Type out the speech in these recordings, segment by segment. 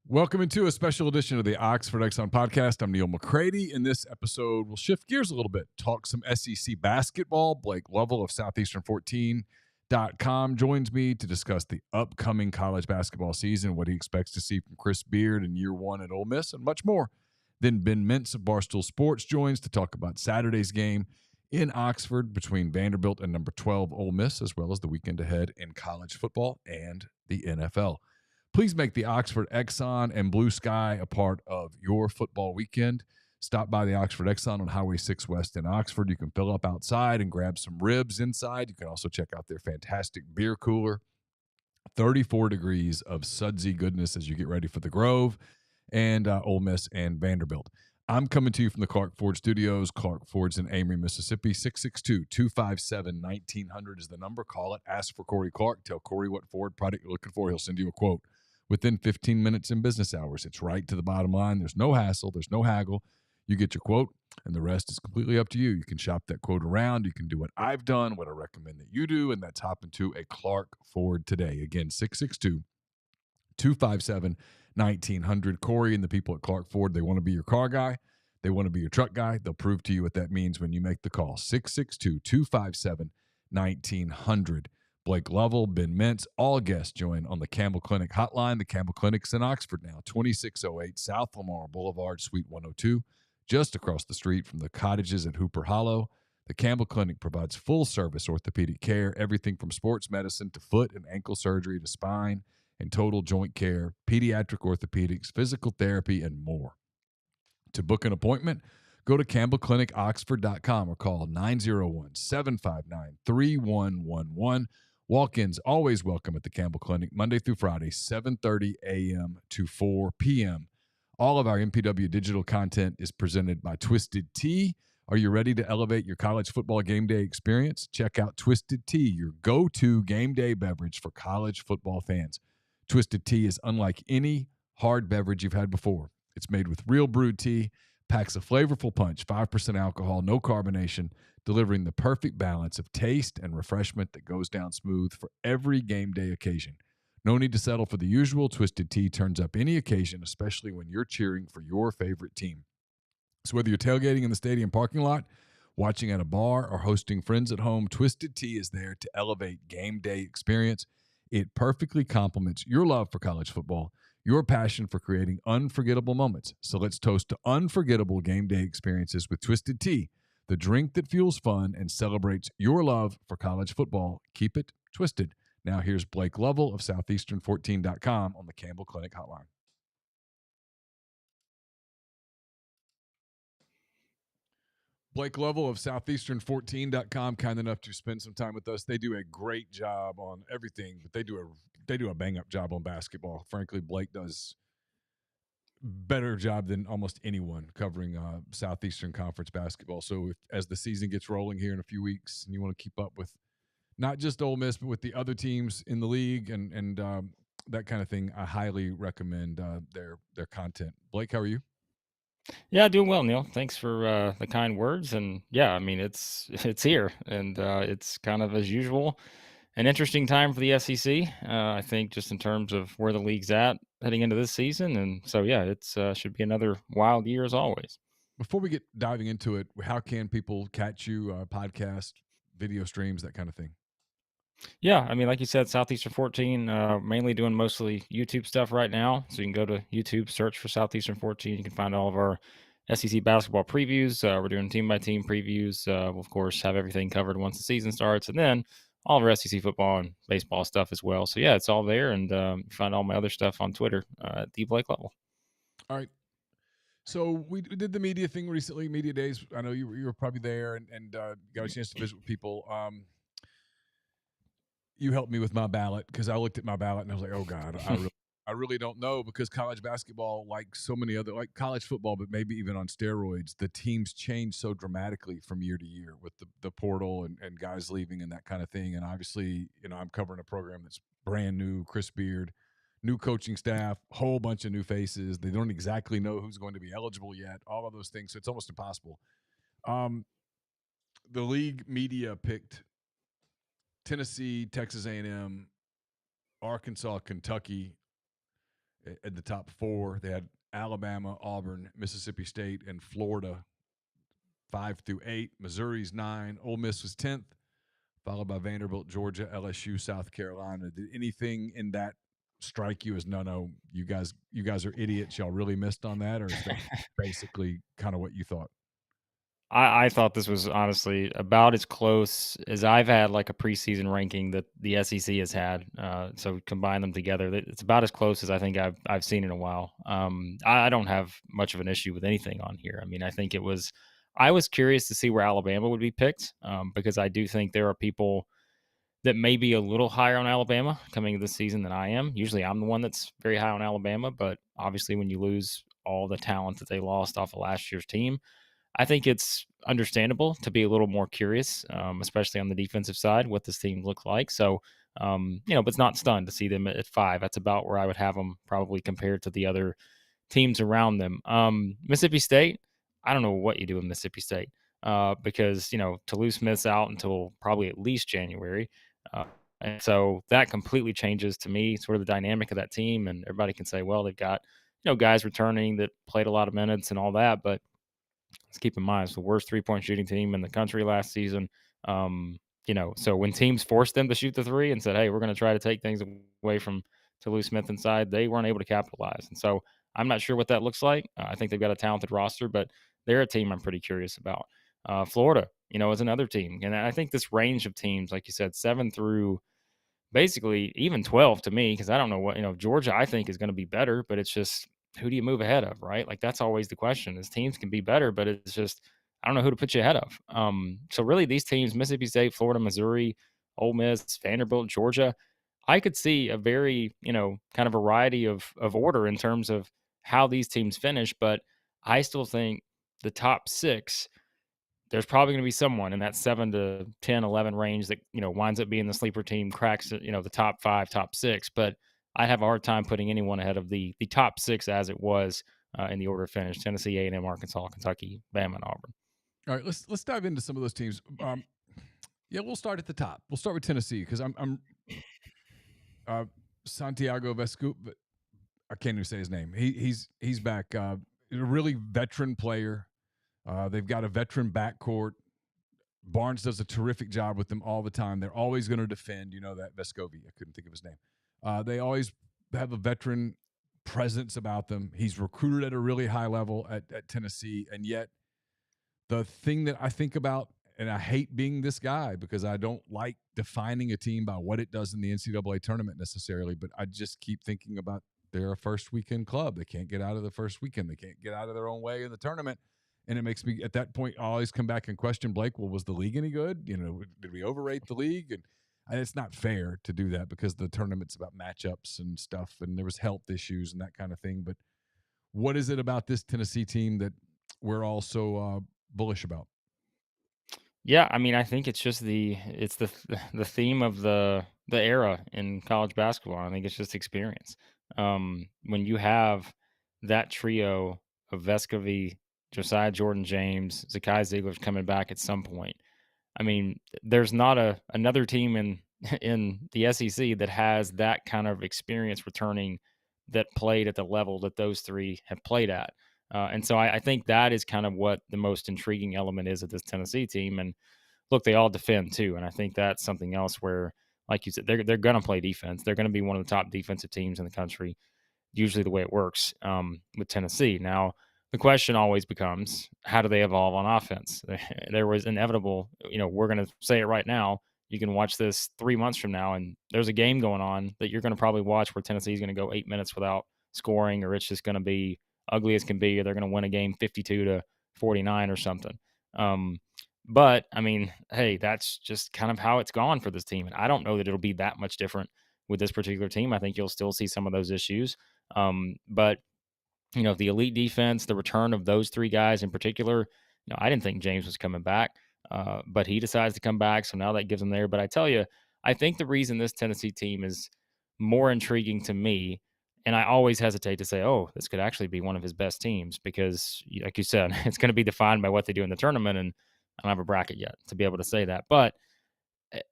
Welcome into a special edition of the Oxford Exxon Podcast. I'm Neal McCready. In this episode, we'll shift gears a little bit, talk some SEC basketball. Blake Lovell of Southeastern14.com joins me to discuss the upcoming college basketball season, what he expects to see from Chris Beard in year one at Ole Miss, and much more. Then Ben Mintz of Barstool Sports joins to talk about Saturday's game in Oxford between Vanderbilt and number 12 Ole Miss, as well as the weekend ahead in college football and the NFL. Please make the Oxford Exxon and Blue Sky a part of your football weekend. Stop by the Oxford Exxon on Highway 6 West in Oxford. You can fill up outside and grab some ribs inside. You can also check out their fantastic beer cooler. 34 degrees of sudsy goodness as you get ready for the Grove and Ole Miss and Vanderbilt. I'm coming to you from the Clark Ford Studios. Clark Ford's in Amory, Mississippi. 662-257-1900 is the number. Call it. Ask for Corey Clark. Tell Corey what Ford product you're looking for. He'll send you a quote within 15 minutes in business hours. It's right to the bottom line. There's no hassle. There's no haggle. You get your quote, and the rest is completely up to you. You can shop that quote around. You can do what I've done, what I recommend that you do, and that's hop into a Clark Ford today. Again, 662-257-1900. Corey and the people at Clark Ford, they want to be your car guy. They want to be your truck guy. They'll prove to you what that means when you make the call. 662-257-1900. Blake Lovell, Ben Mintz, all guests join on the Campbell Clinic hotline. The Campbell Clinic's in Oxford now, 2608 South Lamar Boulevard, Suite 102, just across the street from the cottages at Hooper Hollow. The Campbell Clinic provides full-service orthopedic care, everything from sports medicine to foot and ankle surgery to spine and total joint care, pediatric orthopedics, physical therapy, and more. To book an appointment, go to campbellclinicoxford.com or call 901-759-3111. Walk-ins always welcome at the Campbell Clinic, Monday through Friday, 7:30 a.m. to 4 p.m. All of our MPW digital content is presented by Twisted Tea. Are you ready to elevate your college football game day experience? Check out Twisted Tea, your go-to game day beverage for college football fans. Twisted Tea is unlike any hard beverage you've had before. It's made with real brewed tea, packs a flavorful punch, 5% alcohol, no carbonation, delivering the perfect balance of taste and refreshment that goes down smooth for every game day occasion. No need to settle for the usual. Twisted Tea turns up any occasion, especially when you're cheering for your favorite team. So whether you're tailgating in the stadium parking lot, watching at a bar, or hosting friends at home, Twisted Tea is there to elevate game day experience. It perfectly complements your love for college football, your passion for creating unforgettable moments. So let's toast to unforgettable game day experiences with Twisted Tea, the drink that fuels fun and celebrates your love for college football. Keep it twisted. Now here's Blake Lovell of Southeastern14.com on the Campbell Clinic hotline. Blake Lovell of Southeastern14.com, kind enough to spend some time with us. They do a great job on everything, but they do a bang-up job on basketball. Frankly, Blake does better job than almost anyone covering Southeastern Conference basketball. So as the season gets rolling here in a few weeks and you want to keep up with not just Ole Miss, but with the other teams in the league and that kind of thing, I highly recommend their content. Blake, how are you? Yeah, doing well, Neil. Thanks for the kind words. And yeah, I mean, it's here, and it's kind of as usual, an interesting time for the SEC. I think just in terms of where the league's at heading into this season, and so yeah, it's should be another wild year as always. Before we get diving into it, how can people catch you? Podcast, video streams, that kind of thing. Yeah, I mean, like you said, Southeastern 14, mainly doing mostly YouTube stuff right now. So you can go to YouTube, search for Southeastern 14. You can find all of our SEC basketball previews. We're doing team by team previews. We'll, of course, have everything covered once the season starts. And then all of our SEC football and baseball stuff as well. So yeah, it's all there. And you find all my other stuff on Twitter at the Blake Level. All right. So we did the media thing recently, media days. I know you were probably there and got a chance to visit with people. You helped me with my ballot because I looked at my ballot and I was like, oh God, I really don't know, because college basketball, like so many other, like college football, but maybe even on steroids, the teams change so dramatically from year to year with the portal and guys leaving and that kind of thing. And obviously, I'm covering a program that's brand new, Chris Beard, new coaching staff, whole bunch of new faces. They don't exactly know who's going to be eligible yet, all of those things. So it's almost impossible. The league media picked Tennessee, Texas A&M, Arkansas, Kentucky, in the top 4. They had Alabama, Auburn, Mississippi State, and Florida 5 through 8. Missouri's 9. Ole Miss was 10th, followed by Vanderbilt, Georgia, LSU, South Carolina. Did anything in that strike you as no, you guys are idiots? Y'all really missed on that, or is that basically kind of what you thought? I thought this was honestly about as close as I've had like a preseason ranking that the SEC has had. So combine them together, it's about as close as I think I've seen in a while. I don't have much of an issue with anything on here. I mean, I think I was curious to see where Alabama would be picked because I do think there are people that may be a little higher on Alabama coming this season than I am. Usually I'm the one that's very high on Alabama, but obviously when you lose all the talent that they lost off of last year's team, I think it's understandable to be a little more curious, especially on the defensive side, what this team looked like. So, but it's not stunned to see them at 5. That's about where I would have them probably compared to the other teams around them. Mississippi State, I don't know what you do in Mississippi State because, Toulouse Smith's out until probably at least January. And so that completely changes to me sort of the dynamic of that team. And everybody can say, well, they've got, guys returning that played a lot of minutes and all that. But let's keep in mind it's the worst 3-point shooting team in the country last season. So when teams forced them to shoot the 3 and said, hey, we're going to try to take things away from Toulouse Smith inside, they weren't able to capitalize. And so I'm not sure what that looks like. I think they've got a talented roster, but they're a team I'm pretty curious about. Florida, is another team. And I think this range of teams, like you said, 7 through basically even 12 to me, because I don't know what, Georgia I think is going to be better, but it's just who do you move ahead of, right? Like that's always the question is teams can be better, but it's just, I don't know who to put you ahead of. So really these teams, Mississippi State, Florida, Missouri, Ole Miss, Vanderbilt, Georgia, I could see a very, kind of variety of order in terms of how these teams finish, but I still think the top 6, there's probably going to be someone in that 7 to 10, 11 range that, winds up being the sleeper team, cracks, the top 5, top 6. But I have a hard time putting anyone ahead of the top 6 as it was in the order of finish: Tennessee, A&M, Arkansas, Kentucky, Bama, and Auburn. All right, let's dive into some of those teams. We'll start at the top. We'll start with Tennessee because I'm Santiago Vescu, but I can't even say his name. He's back. A really veteran player. They've got a veteran backcourt. Barnes does a terrific job with them all the time. They're always going to defend. That Vescovi. I couldn't think of his name. They always have a veteran presence about them. He's recruited at a really high level at Tennessee. And yet the thing that I think about, and I hate being this guy because I don't like defining a team by what it does in the NCAA tournament necessarily, but I just keep thinking about they're a first weekend club. They can't get out of the first weekend. They can't get out of their own way in the tournament. And it makes me, at that point, I always come back and question, Blake, well, was the league any good? Did we overrate the league? And it's not fair to do that because the tournament's about matchups and stuff, and there was health issues and that kind of thing. But what is it about this Tennessee team that we're all so bullish about? Yeah, I mean, I think it's just the theme of the era in college basketball. I think it's just experience. When you have that trio of Vescovi, Josiah Jordan James, Zakai Ziegler's coming back at some point. I mean, there's not another team in in the SEC that has that kind of experience returning that played at the level that those 3 have played at. And so I think that is kind of what the most intriguing element is of this Tennessee team. And look, they all defend too. And I think that's something else where, like you said, they're going to play defense. They're going to be one of the top defensive teams in the country, usually the way it works with Tennessee. Now, the question always becomes, how do they evolve on offense? There was inevitable, we're going to say it right now. You can watch this 3 months from now, and there's a game going on that you're going to probably watch where Tennessee is going to go 8 minutes without scoring, or it's just going to be ugly as can be, or they're going to win a game 52-49 or something. But I mean, hey, that's just kind of how it's gone for this team. And I don't know that it'll be that much different with this particular team. I think you'll still see some of those issues. But the elite defense, the return of those 3 guys in particular, I didn't think James was coming back, but he decides to come back. So now that gives him there. But I tell you, I think the reason this Tennessee team is more intriguing to me, and I always hesitate to say, oh, this could actually be one of his best teams because, like you said, it's going to be defined by what they do in the tournament. And I don't have a bracket yet to be able to say that. But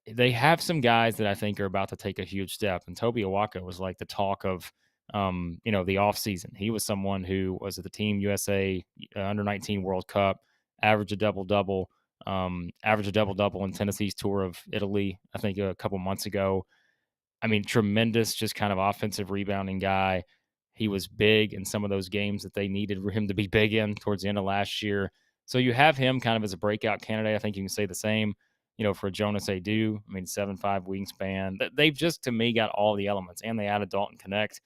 they have some guys that I think are about to take a huge step. And Toby Awaka was like the talk of the off season. He was someone who was at the Team USA under 19 World Cup, averaged a double double, in Tennessee's tour of Italy, I think a couple months ago. I mean, tremendous, just kind of offensive rebounding guy. He was big in some of those games that they needed him to be big in towards the end of last year. So you have him kind of as a breakout candidate. I think you can say the same, for Jonas Adu. I mean, 7'5" wingspan. They've just, to me, got all the elements, and they added Dalton Connect,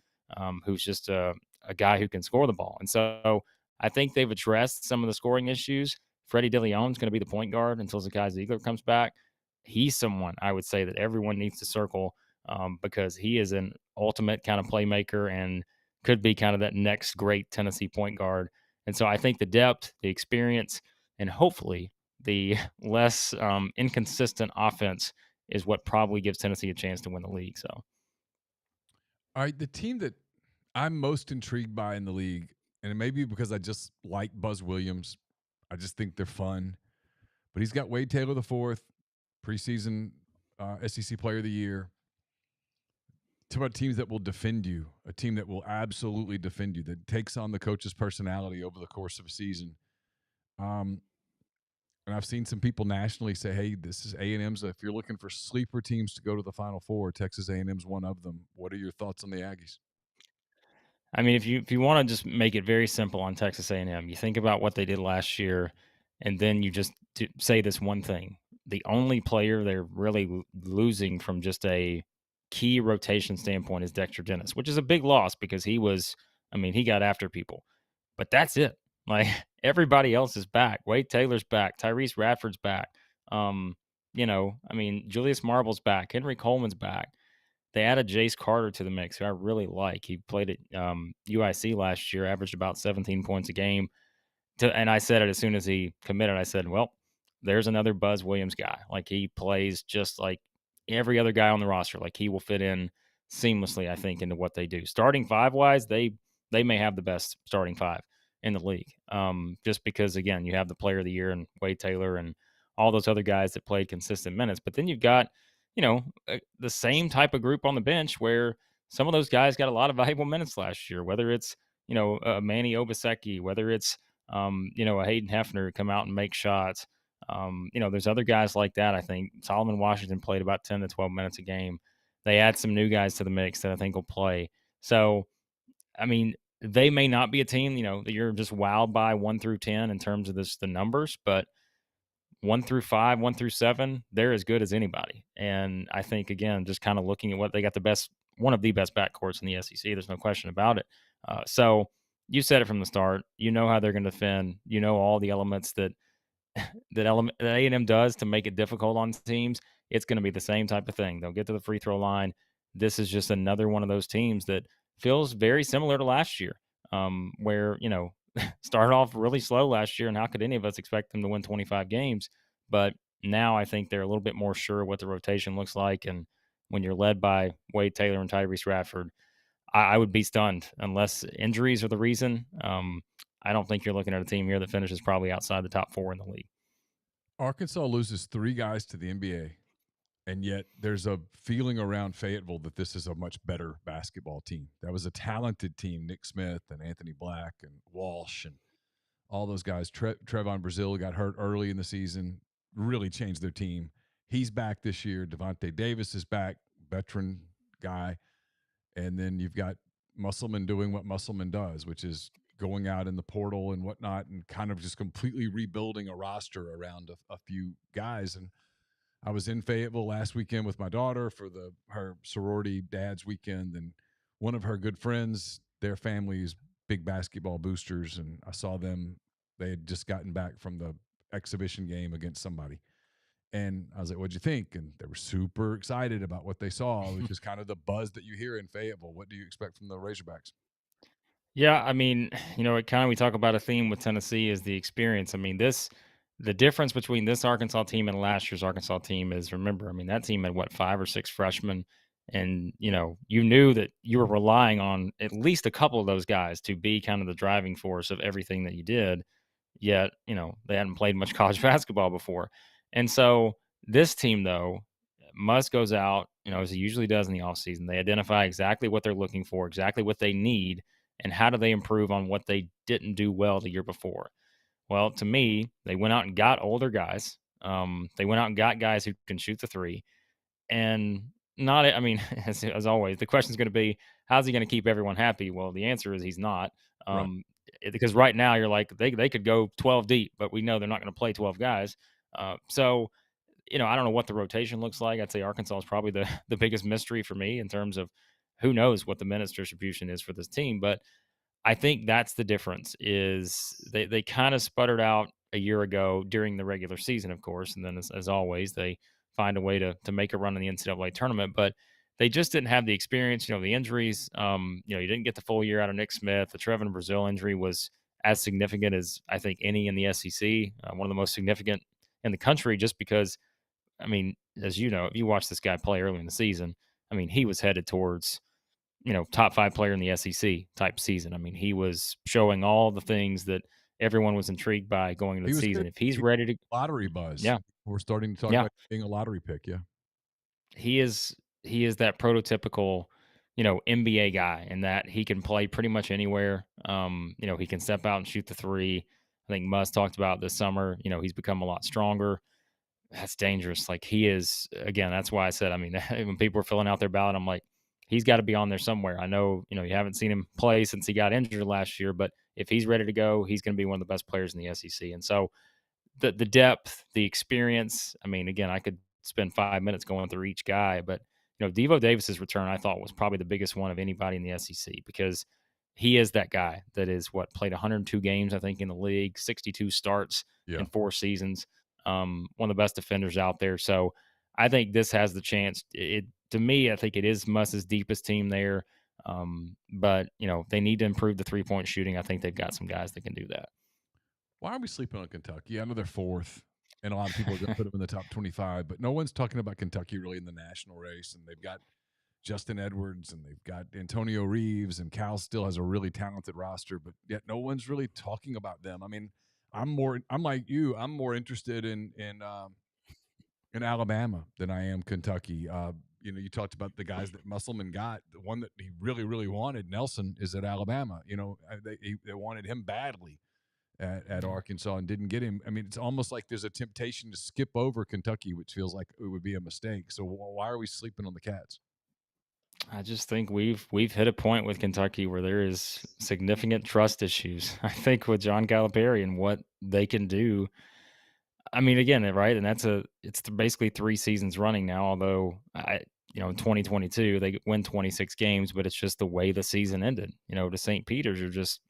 who's just a guy who can score the ball. And so I think they've addressed some of the scoring issues. Freddie DeLeon's going to be the point guard until Zakai Ziegler comes back. He's someone I would say that everyone needs to circle, because he is an ultimate kind of playmaker and could be kind of that next great Tennessee point guard. And so I think the depth, the experience, and hopefully the less inconsistent offense is what probably gives Tennessee a chance to win the league. So, All right, the team that I'm most intrigued by in the league, and it may be because I just like Buzz Williams. I just think they're fun. But he's got Wade Taylor the fourth, preseason SEC Player of the Year. Talk about teams that will defend you, a team that will absolutely defend you, that takes on the coach's personality over the course of a season. And I've seen some people nationally say, hey, this is A&M's. If you're looking for sleeper teams to go to the Final Four, Texas A&M's one of them. What are your thoughts on the Aggies? I mean, if you want to just make it very simple on Texas A&M, you think about what they did last year, and then you just say this one thing: the only player they're really losing from just a key rotation standpoint is Dexter Dennis, which is a big loss because he was, I mean, he got after people, but that's it. Like everybody else is back. Wade Taylor's back. Tyrese Radford's back. I mean, Julius Marble's back. Henry Coleman's back. They added Jace Carter to the mix, who I really like. He played at UIC last year, averaged about 17 points a game. And I said it as soon as he committed. I said, well, there's another Buzz Williams guy. Like, he plays just like every other guy on the roster. Like, he will fit in seamlessly, I think, into what they do. Starting five wise, they may have the best starting five in the league. Just because, again, you have the player of the year and Wade Taylor and all those other guys that played consistent minutes. But then you've got, the same type of group on the bench where some of those guys got a lot of valuable minutes last year, whether it's, Manny Obaseki, whether it's, a Hayden Hefner come out and make shots. There's other guys like that. I think Solomon Washington played about 10 to 12 minutes a game. They add some new guys to the mix that I think will play. So, I mean, they may not be a team, that you're just wowed by 1 through 10 in terms of the numbers, but 1 through 5, 1 through 7, they're as good as anybody. And I think, again, just kind of looking at what they got, one of the best backcourts in the SEC. There's no question about it. So you said it from the start. You know how they're going to defend. You know all the elements that A&M does to make it difficult on teams. It's going to be the same type of thing. They'll get to the free throw line. This is just another one of those teams that feels very similar to last year, where, started off really slow last year, and how could any of us expect them to win 25 games? But now I think they're a little bit more sure what the rotation looks like. And when you're led by Wade Taylor and Tyrese Radford, I would be stunned unless injuries are the reason. I don't think you're looking at a team here that finishes probably outside the top 4 in the league. Arkansas loses 3 guys to the NBA, and yet there's a feeling around Fayetteville that this is a much better basketball team. That was a talented team, Nick Smith and Anthony Black and Walsh and all those guys. Trevon Brazile got hurt early in the season, really changed their team. He's back this year. Devontae Davis is back, veteran guy. And then you've got Musselman doing what Musselman does, which is going out in the portal and whatnot and kind of just completely rebuilding a roster around a few guys. And I was in Fayetteville last weekend with my daughter for her sorority dad's weekend, and one of her good friends, their family is big basketball boosters, and I saw them. They had just gotten back from the exhibition game against somebody. And I was like, what'd you think? And they were super excited about what they saw, which is kind of the buzz that you hear in Fayetteville. What do you expect from the Razorbacks? Yeah, I mean, we talk about a theme with Tennessee is the experience. I mean, the difference between this Arkansas team and last year's Arkansas team is, remember, I mean, that team had 5 or 6 freshmen, and you knew that you were relying on at least a couple of those guys to be kind of the driving force of everything that you did. Yet, they hadn't played much college basketball before. And so this team, though, Musk goes out, as he usually does in the offseason. They identify exactly what they're looking for, exactly what they need, and how do they improve on what they didn't do well the year before. Well, to me, they went out and got older guys. They went out and got guys who can shoot the three. And not, I mean, as always, the question is going to be, how's he going to keep everyone happy? Well, the answer is he's not. Right. Because right now you're like, they could go 12 deep, but we know they're not going to play 12 guys. So, I don't know what the rotation looks like. I'd say Arkansas is probably the biggest mystery for me in terms of who knows what the minutes distribution is for this team. But I think that's the difference is they kind of sputtered out a year ago during the regular season, of course, and then as always, they find a way to make a run in the NCAA tournament, but they just didn't have the experience, the injuries. You didn't get the full year out of Nick Smith. The Trevin Brazil injury was as significant as I think any in the SEC, one of the most significant in the country, just because, I mean, as you know, if you watch this guy play early in the season, I mean, he was headed towards top 5 player in the SEC type season. I mean, he was showing all the things that everyone was intrigued by going into He the was season. good. If he's He ready to, lottery buzz. yeah, We're starting to talk yeah, about being a lottery pick. Yeah. he is that prototypical, NBA guy in that he can play pretty much anywhere. He can step out and shoot the three. I think Musk talked about this summer. He's become a lot stronger. That's dangerous. Like he is again. That's why I said. I mean, when people are filling out their ballot, I'm like, he's got to be on there somewhere. I know, you haven't seen him play since he got injured last year, but if he's ready to go, he's going to be one of the best players in the SEC. And so the depth, the experience. I mean, again, I could spend 5 minutes going through each guy, but Devo Davis's return I thought was probably the biggest one of anybody in the SEC because he is that guy that is played 102 games I think in the league, 62 starts Yeah. in 4 seasons. One of the best defenders out there. So I think this has the chance. To me, I think it is Musk's deepest team there. But they need to improve the 3-point shooting. I think they've got some guys that can do that. Why are we sleeping on Kentucky? I know they're 4th, and a lot of people are going to put them in the top 25, but no one's talking about Kentucky really in the national race. And they've got Justin Edwards, and they've got Antonio Reeves, and Cal still has a really talented roster, but yet no one's really talking about them. I mean, I'm like you. I'm more interested in Alabama than I am Kentucky. You talked about the guys that Musselman got. The one that he really, really wanted, Nelson, is at Alabama. They wanted him badly at Arkansas and didn't get him. I mean, it's almost like there's a temptation to skip over Kentucky, which feels like it would be a mistake. So why are we sleeping on the Cats? I just think we've hit a point with Kentucky where there is significant trust issues. I think with John Calipari and what they can do. I mean, again, right, and it's basically 3 seasons running now. Although in 2022 they win 26 games, but it's just the way the season ended. To St. Peter's, you're just,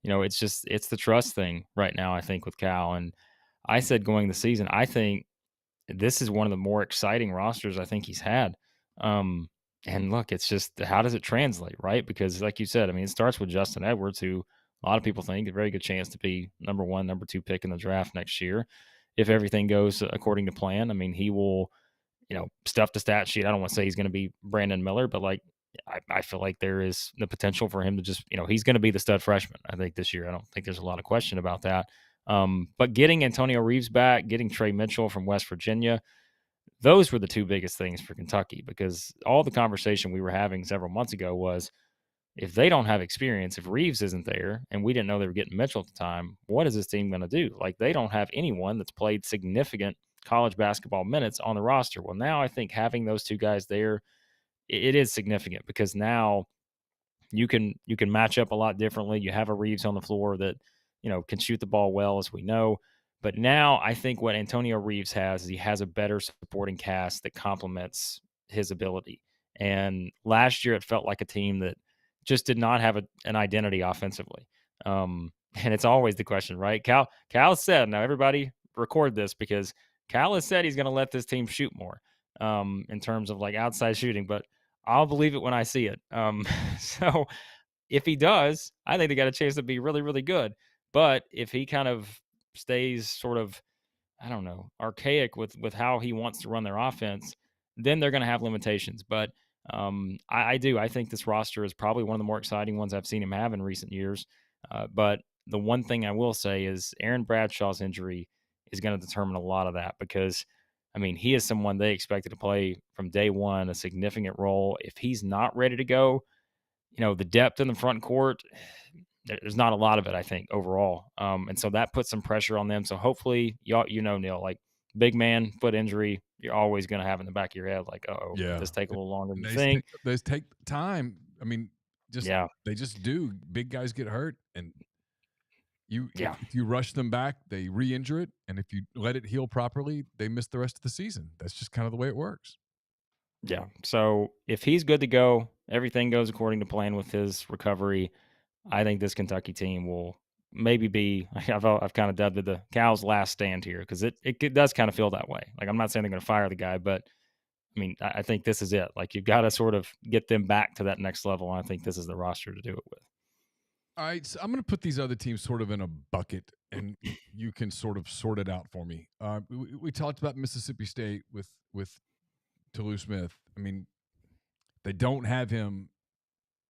it's the trust thing right now. I think with Cal, and I said going the season, I think this is one of the more exciting rosters I think he's had. And look, it's just how does it translate, right? Because like you said, I mean, it starts with Justin Edwards, who a lot of people think a very good chance to be number 1, number 2 pick in the draft next year if everything goes according to plan. I mean, he will, stuff the stat sheet. I don't want to say he's going to be Brandon Miller, but like I feel like there is the potential for him to just, he's going to be the stud freshman. I think this year. I don't think there's a lot of question about that. But getting Antonio Reeves back, getting Trey Mitchell from West Virginia, those were the 2 biggest things for Kentucky, because all the conversation we were having several months ago was if they don't have experience, if Reeves isn't there, and we didn't know they were getting Mitchell at the time, what is this team going to do? Like, they don't have anyone that's played significant college basketball minutes on the roster. Well, now I think having those 2 guys there, it is significant because now you can match up a lot differently. You have a Reeves on the floor that, can shoot the ball well, as we know. But now I think what Antonio Reeves has is he has a better supporting cast that complements his ability. And last year it felt like a team that just did not have an identity offensively. And it's always the question, right? Cal said, now everybody record this because Cal has said he's going to let this team shoot more in terms of like outside shooting, but I'll believe it when I see it. So if he does, I think they got a chance to be really, really good. But if he kind of stays sort of, I don't know, archaic with how he wants to run their offense, then they're going to have limitations. But I do. I think this roster is probably one of the more exciting ones I've seen him have in recent years. But the one thing I will say is Aaron Bradshaw's injury is going to determine a lot of that because I mean, he is someone they expected to play from day one, a significant role. If he's not ready to go, the depth in the front court, there's not a lot of it, I think, overall. And so that puts some pressure on them. So hopefully, Neal, like big man, foot injury, you're always going to have in the back of your head, like, oh, could Yeah. this take a little longer than And you think? they take time. I mean, Yeah. they just do. Big guys get hurt, and Yeah. if you rush them back, they re-injure it, and if you let it heal properly, they miss the rest of the season. That's just kind of the way it works. Yeah. So if he's good to go, everything goes according to plan with his recovery. I think this Kentucky team will maybe be. I've kind of dubbed it the Cal's last stand here because it does kind of feel that way. Like I'm not saying they're going to fire the guy, but I mean I think this is it. Like you've got to sort of get them back to that next level. And I think this is the roster to do it with. All right, so I'm going to put these other teams sort of in a bucket, and you can sort of sort it out for me. We talked about Mississippi State with Toulouse Smith. I mean, they don't have him.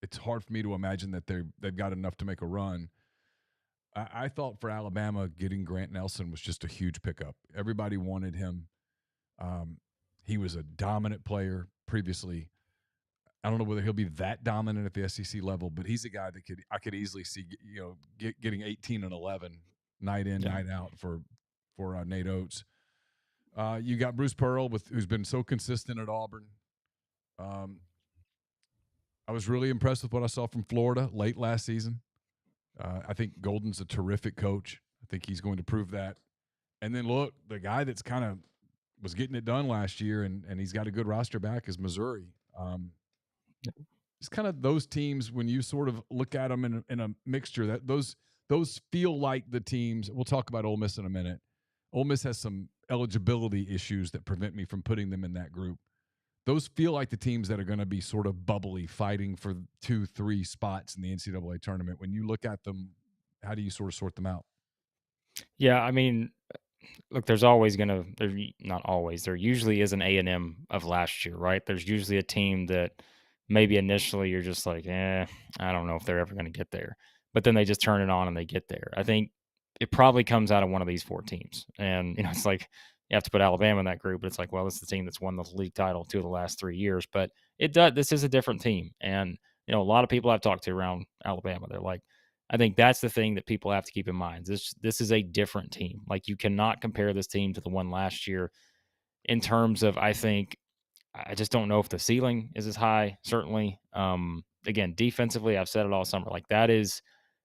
It's hard for me to imagine that they've got enough to make a run. I thought for Alabama, getting Grant Nelson was just a huge pickup. Everybody wanted him. He was a dominant player previously. I don't know whether he'll be that dominant at the SEC level, but he's a guy that I could easily see, getting 18 and 11 night in, night out for Nate Oates. You got Bruce Pearl who's been so consistent at Auburn. I was really impressed with what I saw from Florida late last season. I think Golden's a terrific coach. I think he's going to prove that. And then look, the guy that's kind of was getting it done last year, and he's got a good roster back, is Missouri. It's kind of those teams when you sort of look at them in a mixture, that those feel like the teams. We'll talk about Ole Miss in a minute. Ole Miss has some eligibility issues that prevent me from putting them in that group. Those feel like the teams that are going to be sort of bubbly, fighting for 2-3 spots in the NCAA tournament. When you look at them, how do you sort of sort them out? Yeah, I mean, look, there usually is an A&M of last year, right? There's usually a team that maybe initially you're just like, I don't know if they're ever going to get there. But then they just turn it on and they get there. I think it probably comes out of one of these 4 teams. And, it's like you have to put Alabama in that group, but it's like, well, this is the team that's won the league title 2 of the last 3 years. But this is a different team. And, a lot of people I've talked to around Alabama, they're like, I think that's the thing that people have to keep in mind. This is a different team. Like you cannot compare this team to the one last year in terms of, I just don't know if the ceiling is as high, certainly. Again, defensively, I've said it all summer. Like that is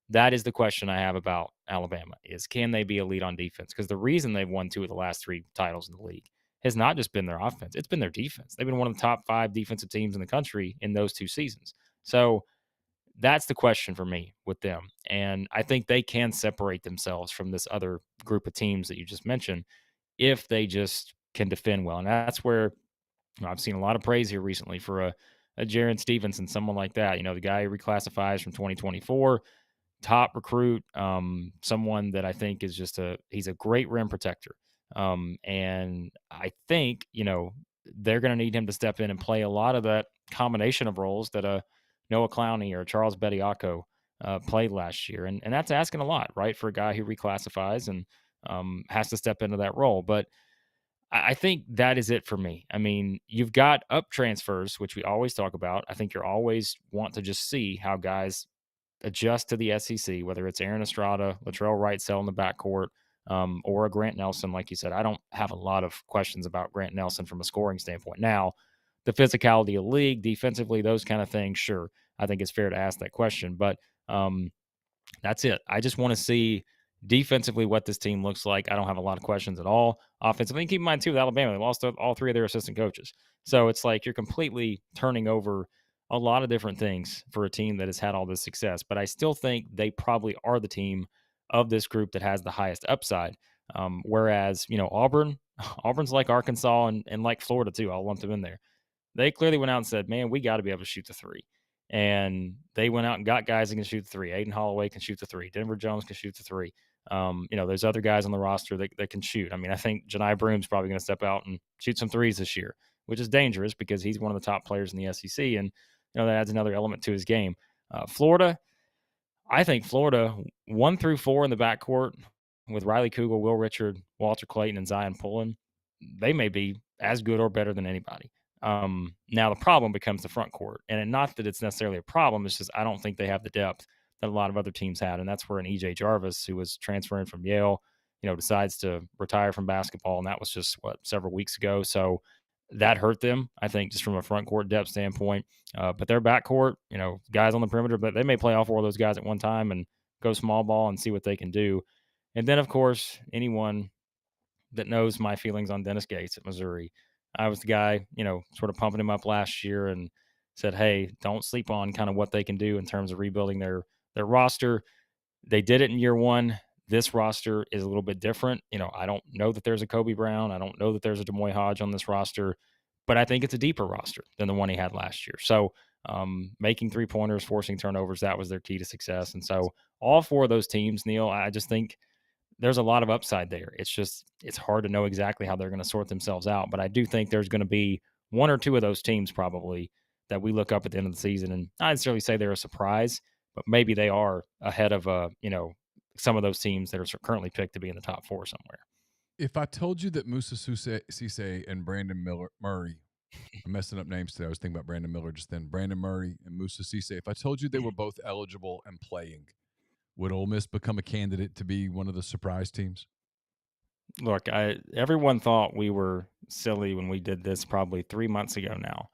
the question I have about Alabama is can they be elite on defense? Because the reason they've won 2 of the last 3 titles in the league has not just been their offense, it's been their defense. They've been one of the top 5 defensive teams in the country in those 2 seasons. So that's the question for me with them. And I think they can separate themselves from this other group of teams that you just mentioned if they just can defend well. And that's where I've seen a lot of praise here recently for a Jaron Stevenson, someone like that. The guy who reclassifies from 2024, top recruit, someone that I think is he's a great rim protector. And I think, they're going to need him to step in and play a lot of that combination of roles that Noah Clowney or Charles Bediako played last year. And that's asking a lot, right, for a guy who reclassifies and has to step into that role. But I think that is it for me. I mean, you've got up transfers, which we always talk about. I think you always want to just see how guys adjust to the SEC, whether it's Aaron Estrada, Latrell Wrightsell in the backcourt, or a Grant Nelson. Like you said, I don't have a lot of questions about Grant Nelson from a scoring standpoint. Now, the physicality of the league, defensively, those kind of things, sure, I think it's fair to ask that question. But that's it. I just want to see defensively what this team looks like. I don't have a lot of questions at all. Offensively, and keep in mind, too, with Alabama, they lost all 3 of their assistant coaches. So it's like you're completely turning over a lot of different things for a team that has had all this success. But I still think they probably are the team of this group that has the highest upside. Whereas, Auburn's like Arkansas and like Florida, too. I'll lump them in there. They clearly went out and said, man, we got to be able to shoot the 3. And they went out and got guys that can shoot the 3. Aiden Holloway can shoot the 3. Denver Jones can shoot the 3. There's other guys on the roster that can shoot. I mean, I think Janai Broom's probably going to step out and shoot some 3s this year, which is dangerous because he's one of the top players in the SEC. And, that adds another element to his game. Florida, I think Florida 1 through 4 in the backcourt with Riley Kugel, Will Richard, Walter Clayton, and Zion Pullen. they may be as good or better than anybody. Now the problem becomes the front court, and not that it's necessarily a problem. It's just I don't think they have the depth that a lot of other teams had, and that's where an EJ Jarvis, who was transferring from Yale, decides to retire from basketball, and that was just several weeks ago. So that hurt them, I think, just from a front court depth standpoint. But their backcourt, guys on the perimeter, but they may play all four of those guys at one time and go small ball and see what they can do. And then, of course, anyone that knows my feelings on Dennis Gates at Missouri, I was the guy, sort of pumping him up last year and said, "Hey, don't sleep on kind of what they can do in terms of rebuilding their roster." They did it in year one. This roster is a little bit different. I don't know that there's a Kobe Brown. I don't know that there's a Demoy Hodge on this roster, but I think it's a deeper roster than the one he had last year. So making 3-pointers, forcing turnovers, that was their key to success. And so all four of those teams, Neal, I just think there's a lot of upside there. It's hard to know exactly how they're going to sort themselves out, but I do think there's going to be one or two of those teams probably that we look up at the end of the season, and not necessarily say they're a surprise, but maybe they are ahead of some of those teams that are currently picked to be in the top four somewhere. If I told you that Musa Cisse and Brandon Murray, I'm messing up names today. I was thinking about Brandon Miller just then. Brandon Murray and Musa Cisse. If I told you they were both eligible and playing, would Ole Miss become a candidate to be one of the surprise teams? Look, everyone thought we were silly when we did this probably 3 months ago now.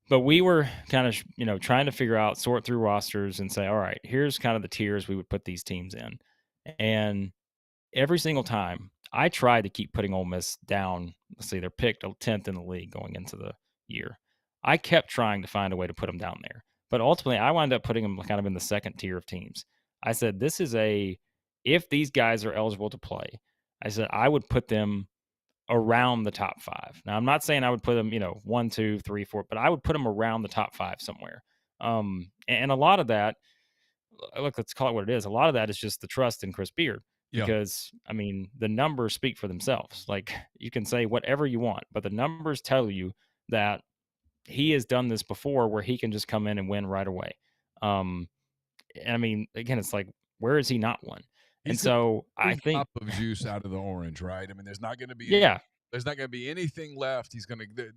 But we were kind of, trying to figure out, sort through rosters and say, all right, here's kind of the tiers we would put these teams in. And every single time I tried to keep putting Ole Miss down. Let's see, they're picked 10th in the league going into the year. I kept trying to find a way to put them down there. But ultimately, I wound up putting them kind of in the second tier of teams. I said, if these guys are eligible to play, I said, I would put them around the top 5. Now, I'm not saying I would put them, 1, 2, 3, 4, but I would put them around the top 5 somewhere. And a lot of that, look, let's call it what it is. A lot of that is just the trust in Chris Beard. Because, I mean, the numbers speak for themselves. Like, you can say whatever you want, but the numbers tell you that he has done this before where he can just come in and win right away. And I mean, again, it's like, where has he not won? And so I think top of juice out of the orange, right? I mean, there's not going to be there's not going to be anything left.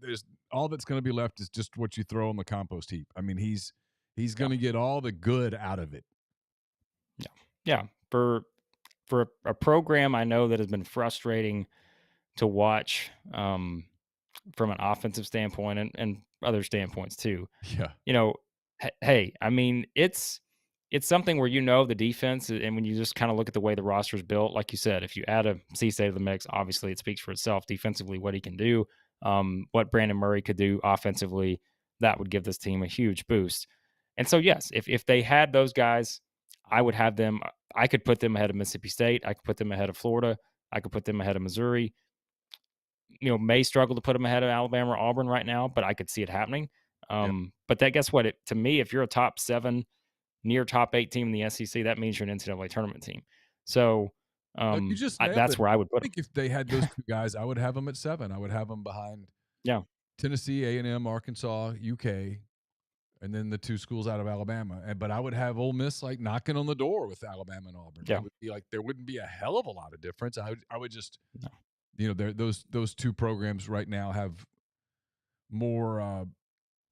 There's all that's going to be left is just what you throw on the compost heap. I mean, he's going to get all the good out of it. Yeah. For a program I know that has been frustrating to watch from an offensive standpoint and other standpoints too. Yeah. Hey, I mean, it's something where the defense, and when you just kind of look at the way the roster is built, like you said, if you add a Cisse to the mix, obviously it speaks for itself defensively, what he can do, what Brandon Murray could do offensively, that would give this team a huge boost. And so, yes, if they had those guys, I would have them. I could put them ahead of Mississippi State. I could put them ahead of Florida. I could put them ahead of Missouri. May struggle to put them ahead of Alabama or Auburn right now, but I could see it happening. But guess what? To me, if you're a top 7, near top 8 team in the SEC, that means you're an NCAA tournament team. So that's where I would put them. I think if they had those two guys, I would have them at 7. I would have them behind Tennessee, A&M, Arkansas, UK, and then the 2 schools out of Alabama. But I would have Ole Miss like knocking on the door with Alabama and Auburn. Yeah. It would be like there wouldn't be a hell of a lot of difference. I would just those 2 programs right now have more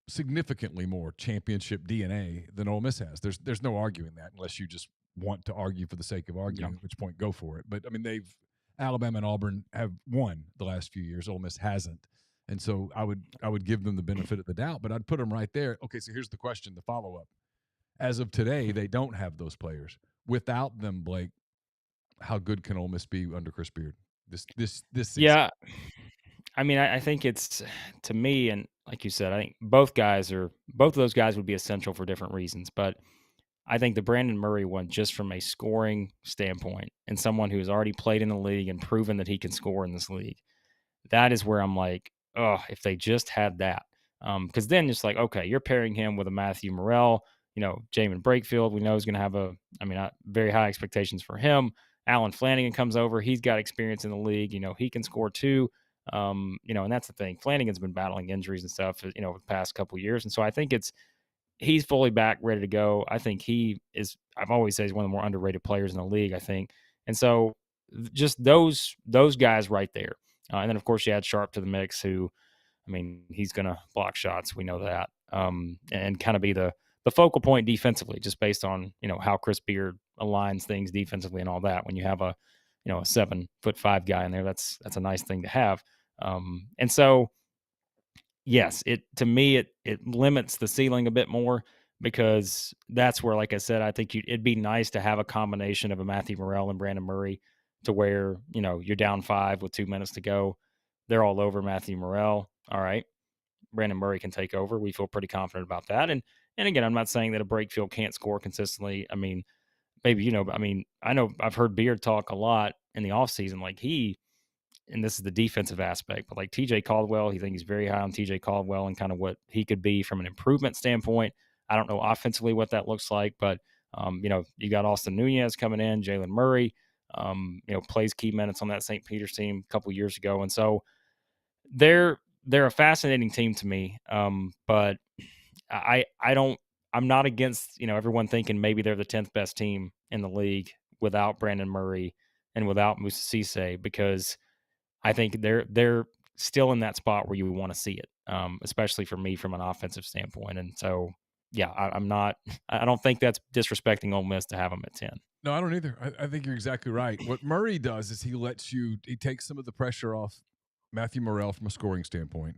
significantly more championship DNA than Ole Miss has. There's no arguing that unless you just want to argue for the sake of arguing, at which point go for it. But I mean, Alabama and Auburn have won the last few years. Ole Miss hasn't. And so I would give them the benefit of the doubt, but I'd put them right there. Okay, so here's the question, the follow-up. As of today, they don't have those players. Without them, Blake, how good can Ole Miss be under Chris Beard? This season? Yeah. I mean, I think it's, to me, and like you said, I think both of those guys would be essential for different reasons. But I think the Brandon Murray one, just from a scoring standpoint, and someone who has already played in the league and proven that he can score in this league, that is where I'm like, oh, if they just had that. Because then it's like, okay, you're pairing him with a Matthew Morrell, Jamin Brakefield, we know is going to have very high expectations for him. Alan Flanagan comes over. He's got experience in the league. He can score too. And that's the thing. Flanagan's been battling injuries and stuff, the past couple of years. And so I think he's fully back, ready to go. I think I've always said he's one of the more underrated players in the league, I think. And so just those guys right there, And then, of course, you add Sharp to the mix, who, I mean, he's going to block shots. We know that. And kind of be the focal point defensively, just based on, how Chris Beard aligns things defensively and all that. When you have a 7'5" guy in there, that's a nice thing to have. And so, yes, to me, it limits the ceiling a bit more, because that's where, like I said, I think it'd be nice to have a combination of a Matthew Morrell and Brandon Murray, to where, you're down 5 with 2 minutes to go. They're all over Matthew Morrell. All right. Brandon Murray can take over. We feel pretty confident about that. And again, I'm not saying that a Brakefield can't score consistently. I mean, maybe, I mean, I know I've heard Beard talk a lot in the offseason, like and this is the defensive aspect, but like TJ Caldwell, he thinks he's very high on TJ Caldwell and kind of what he could be from an improvement standpoint. I don't know offensively what that looks like, but you got Austin Nunez coming in, Jalen Murray, plays key minutes on that St. Peter's team a couple years ago. And so they're a fascinating team to me. But I don't, I'm not against, everyone thinking maybe they're the 10th best team in the league without Brandon Murray and without Musa Cisse, because I think they're still in that spot where you want to see it, especially for me from an offensive standpoint. And so, yeah, I'm not. I don't think that's disrespecting Ole Miss to have them at 10. No, I don't either. I think you're exactly right. What Murray does is he takes some of the pressure off Matthew Morrell from a scoring standpoint,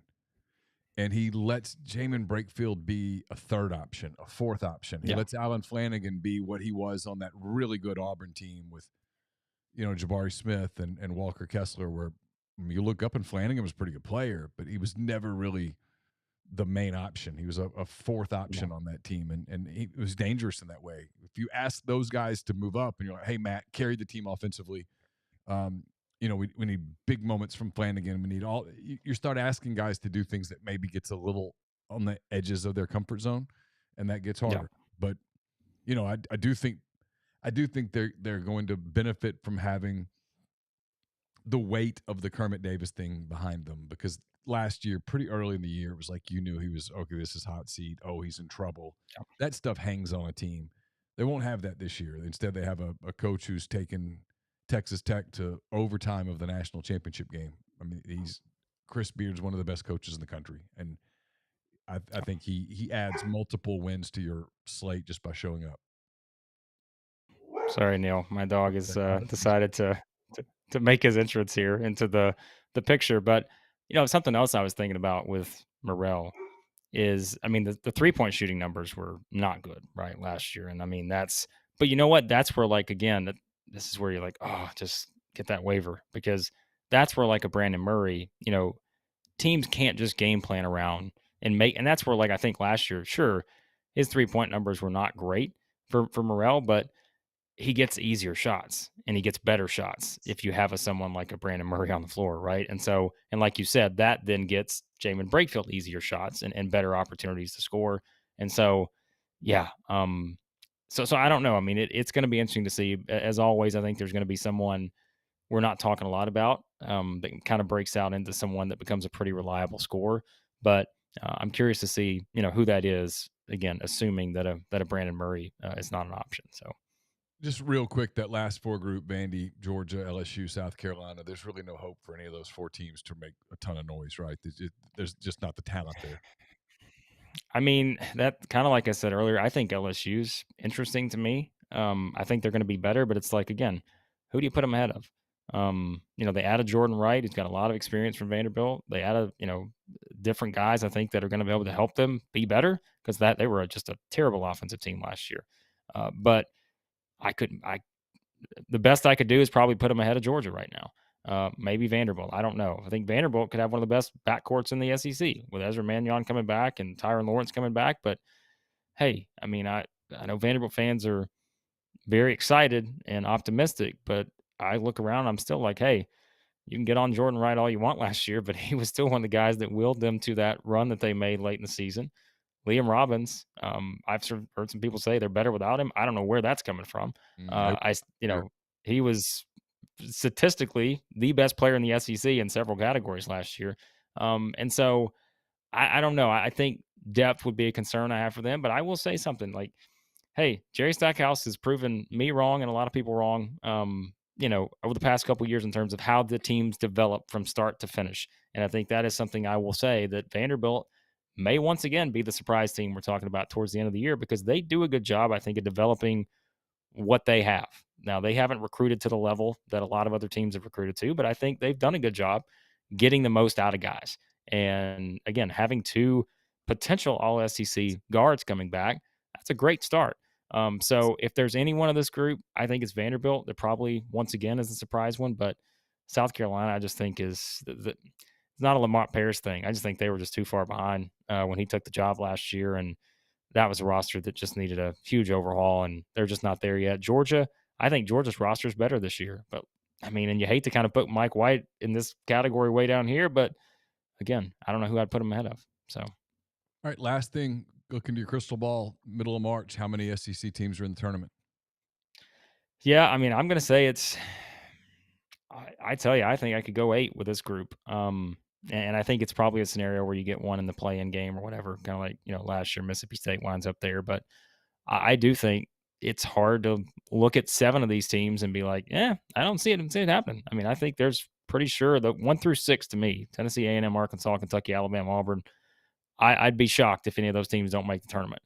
and he lets Jamin Brakefield be a third option, a fourth option. He lets Alan Flanagan be what he was on that really good Auburn team with, Jabari Smith and Walker Kessler, where you look up and Flanagan was a pretty good player, but he was never really the main option. He was a fourth option on that team, and he was dangerous in that way. If you ask those guys to move up and you're like, hey, Matt, carry the team offensively, we need big moments from Flanagan. We need you start asking guys to do things that maybe gets a little on the edges of their comfort zone, and that gets harder. But, I do think they're going to benefit from having the weight of the Kermit Davis thing behind them, because last year, pretty early in the year, it was like you knew he was, okay, this is hot seat. Oh, he's in trouble. Yeah. That stuff hangs on a team. They won't have that this year. Instead, they have a coach who's taken Texas Tech to overtime of the national championship game. I mean, Chris Beard's one of the best coaches in the country, and I think he adds multiple wins to your slate just by showing up. Sorry, Neal. My dog has decided to make his entrance here into the picture. But something else I was thinking about with Morrell is, I mean, the 3-point shooting numbers were not good, right, last year. And I mean, but you know what? That's where, like, again, this is where you're like, oh, just get that waiver, because that's where, like, a Brandon Murray, teams can't just game plan around and that's where, like, I think last year, sure, his 3-point numbers were not great for Morrell, but he gets easier shots and he gets better shots if you have someone like a Brandon Murray on the floor, right? And so, and like you said, that then gets Jamin Brakefield easier shots and better opportunities to score. And so, yeah, so I don't know. I mean, it's going to be interesting to see. As always, I think there's going to be someone we're not talking a lot about, that kind of breaks out into someone that becomes a pretty reliable scorer. But I'm curious to see, who that is. Again, assuming that a Brandon Murray is not an option. So. Just real quick, that last 4 group, Vandy, Georgia, LSU, South Carolina, there's really no hope for any of those 4 teams to make a ton of noise, right? There's just not the talent there. I mean, that kind of, like I said earlier, I think LSU's interesting to me. I think they're going to be better, but it's like, again, who do you put them ahead of? They added Jordan Wright, who's got a lot of experience from Vanderbilt. They added, different guys, I think, that are going to be able to help them be better, because they were just a terrible offensive team last year. But the best I could do is probably put them ahead of Georgia right now. Maybe Vanderbilt. I don't know. I think Vanderbilt could have one of the best backcourts in the SEC with Ezra Mannion coming back and Tyron Lawrence coming back. But hey, I mean, I know Vanderbilt fans are very excited and optimistic, but I look around, I'm still like, hey, you can get on Jordan Wright all you want last year, but he was still one of the guys that willed them to that run that they made late in the season. Liam Robbins, I've heard some people say they're better without him. I don't know where that's coming from. He was statistically the best player in the SEC in several categories last year. And so I don't know. I think depth would be a concern I have for them, but I will say something like, hey, Jerry Stackhouse has proven me wrong and a lot of people wrong. over the past couple of years in terms of how the teams develop from start to finish. And I think that is something I will say that Vanderbilt may once again be the surprise team we're talking about towards the end of the year, because they do a good job, I think, of developing what they have. Now, they haven't recruited to the level that a lot of other teams have recruited to, but I think they've done a good job getting the most out of guys. And again, having two potential all SEC guards coming back, that's a great start. So if there's any one of this group, I think it's Vanderbilt. They're probably once again is the surprise one, but South Carolina, I just think it's not a Lamont Paris thing. I just think they were just too far behind when he took the job last year, and that was a roster that just needed a huge overhaul, and they're just not there yet. Georgia, I think Georgia's roster is better this year, but I mean, and you hate to kind of put Mike White in this category way down here, but again, I don't know who I'd put him ahead of. So, all right, last thing, look into your crystal ball. Middle of March, how many SEC teams are in the tournament? yeah, I mean, I'm going to say I tell you, I think I could go 8 with this group. And I think it's probably a scenario where you get one in the play-in game or whatever, kind of like, last year Mississippi State winds up there. But I do think it's hard to look at 7 of these teams and be like, I don't see it happen. I mean, I think there's pretty sure the 1 through 6 to me, Tennessee, A&M, Arkansas, Kentucky, Alabama, Auburn, I'd be shocked if any of those teams don't make the tournament.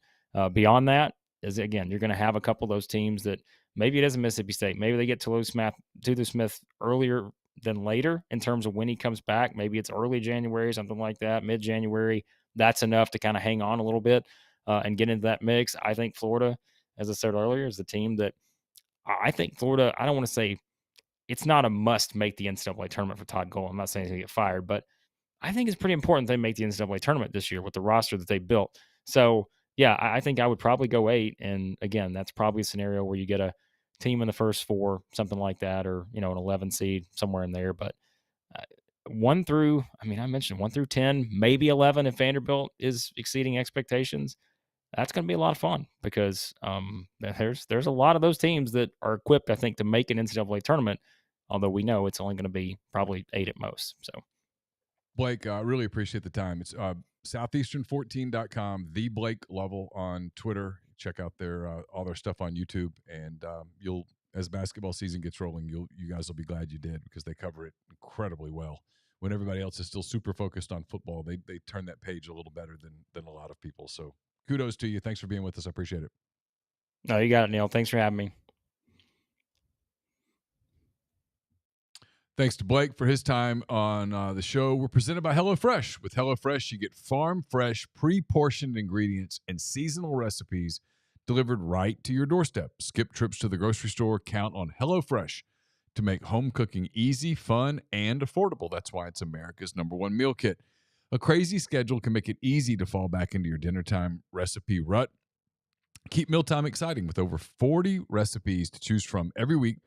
Beyond that, is again, you're going to have a couple of those teams that maybe it is a Mississippi State. Maybe they get Toulouse Smith earlier than later in terms of when he comes back. Maybe it's early January, something like that, mid-January. That's enough to kind of hang on a little bit and get into that mix. I think Florida, as I said earlier, is the team that I think Florida, I don't want to say it's not a must make the NCAA tournament for Todd Gole. I'm not saying he's going to get fired, but I think it's pretty important they make the NCAA tournament this year with the roster that they built. So, yeah, I think I would probably go 8. And again, that's probably a scenario where you get a team in the first 4, something like that, or, an 11 seed somewhere in there. But 1 through, I mentioned 1 through 10, maybe 11 if Vanderbilt is exceeding expectations. That's going to be a lot of fun because there's a lot of those teams that are equipped, I think, to make an NCAA tournament, although we know it's only going to be probably 8 at most. So, Blake, I really appreciate the time. It's southeastern14.com, the Blake Lovell on Twitter. Check out their all their stuff on YouTube, and you'll, as basketball season gets rolling, you guys will be glad you did because they cover it incredibly well. When everybody else is still super focused on football, they turn that page a little better than a lot of people. So kudos to you. Thanks for being with us. I appreciate it. No, you got it, Neal. Thanks for having me. Thanks to Blake for his time on the show. We're presented by HelloFresh. With HelloFresh, you get farm-fresh, pre-portioned ingredients and seasonal recipes delivered right to your doorstep. Skip trips to the grocery store. Count on HelloFresh to make home cooking easy, fun, and affordable. That's why it's America's #1 meal kit. A crazy schedule can make it easy to fall back into your dinner time recipe rut. Keep mealtime exciting with over 40 recipes to choose from every week.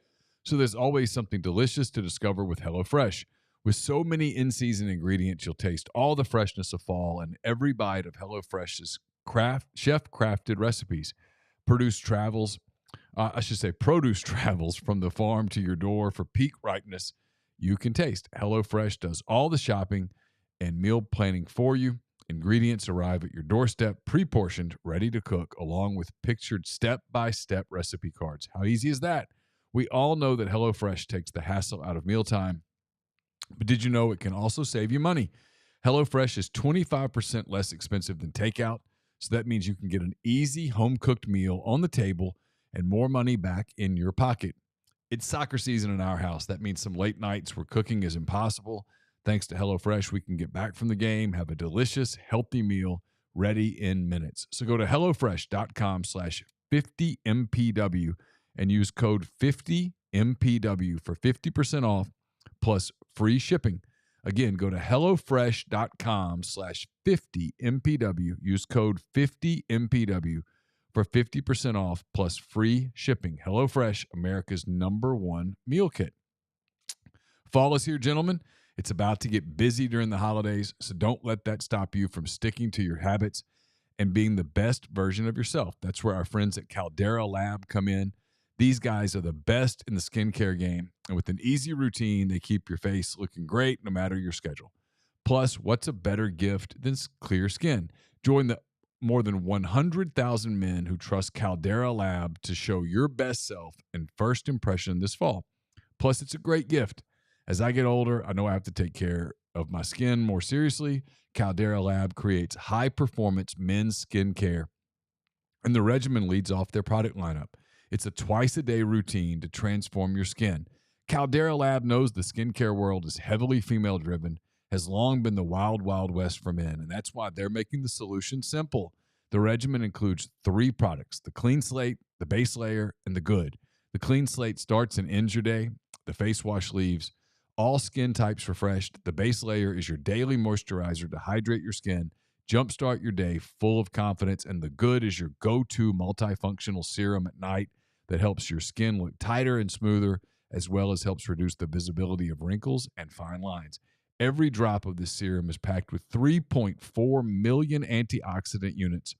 So there's always something delicious to discover with HelloFresh. With so many in-season ingredients, you'll taste all the freshness of fall in every bite of HelloFresh's chef-crafted recipes. Produce travels from the farm to your door for peak ripeness you can taste. HelloFresh does all the shopping and meal planning for you. Ingredients arrive at your doorstep, pre-portioned, ready to cook, along with pictured step-by-step recipe cards. How easy is that? We all know that HelloFresh takes the hassle out of mealtime, but did you know it can also save you money? HelloFresh is 25% less expensive than takeout, so that means you can get an easy home-cooked meal on the table and more money back in your pocket. It's soccer season in our house. That means some late nights where cooking is impossible. Thanks to HelloFresh, we can get back from the game, have a delicious, healthy meal ready in minutes. So go to HelloFresh.com/50MPW and use code 50MPW for 50% off plus free shipping. Again, go to HelloFresh.com/50MPW. Use code 50MPW for 50% off plus free shipping. HelloFresh, America's #1 meal kit. Fall is here, gentlemen. It's about to get busy during the holidays, so don't let that stop you from sticking to your habits and being the best version of yourself. That's where our friends at Caldera Lab come in. These guys are the best in the skincare game, and with an easy routine, they keep your face looking great no matter your schedule. Plus, what's a better gift than clear skin? Join the more than 100,000 men who trust Caldera Lab to show your best self and first impression this fall. Plus, it's a great gift. As I get older, I know I have to take care of my skin more seriously. Caldera Lab creates high-performance men's skin care, and the regimen leads off their product lineup. It's a twice-a-day routine to transform your skin. Caldera Lab knows the skincare world is heavily female-driven, has long been the wild, wild west for men, and that's why they're making the solution simple. The regimen includes 3 products: the Clean Slate, the Base Layer, and the Good. The Clean Slate starts and ends your day. The face wash leaves all skin types refreshed. The Base Layer is your daily moisturizer to hydrate your skin, jumpstart your day full of confidence, and the Good is your go-to multifunctional serum at night that helps your skin look tighter and smoother, as well as helps reduce the visibility of wrinkles and fine lines. Every drop of this serum is packed with 3.4 million antioxidant units,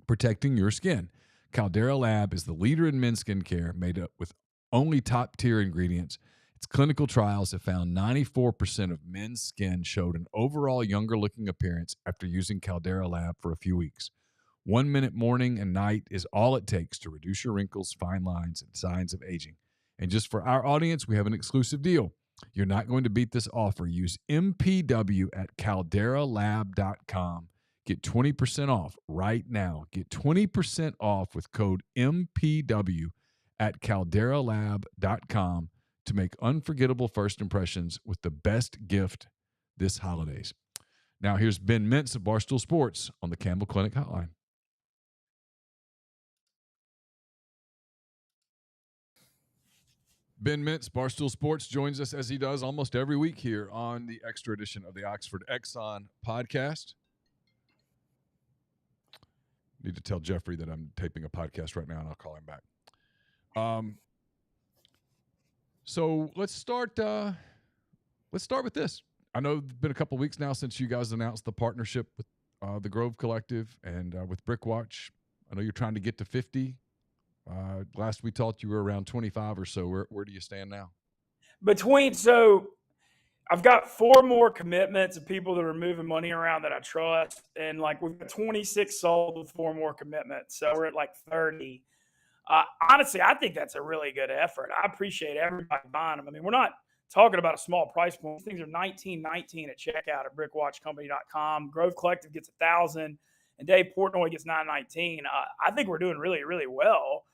protecting your skin. Caldera Lab is the leader in men's skincare, made up with only top-tier ingredients. Its clinical trials have found 94% of men's skin showed an overall younger-looking appearance after using Caldera Lab for a few weeks. 1 minute morning and night is all it takes to reduce your wrinkles, fine lines, and signs of aging. And just for our audience, we have an exclusive deal. You're not going to beat this offer. Use MPW at calderalab.com. Get 20% off right now. Get 20% off with code MPW at calderalab.com to make unforgettable first impressions with the best gift this holidays. Now here's Ben Mintz of Barstool Sports on the Campbell Clinic Hotline. Ben Mintz, Barstool Sports, joins us as he does almost every week here on the extra edition of the Oxford Exxon Podcast. Need to tell Jeffrey that I'm taping a podcast right now, and I'll call him back. So let's start with this. I know it's been a couple of weeks now since you guys announced the partnership with the Grove Collective and with Brickwatch. I know you're trying to get to 50. Last we talked, you were around 25 or so. Where do you stand now? So I've got 4 more commitments of people that are moving money around that I trust. And like we've got 26 sold with 4 more commitments. So we're at like 30. Honestly, I think that's a really good effort. I appreciate everybody buying them. I mean, we're not talking about a small price point. These things are $19.19 at checkout at brickwatchcompany.com. Grove Collective gets $1,000 and Dave Portnoy gets $9.19. I think we're doing really, really well.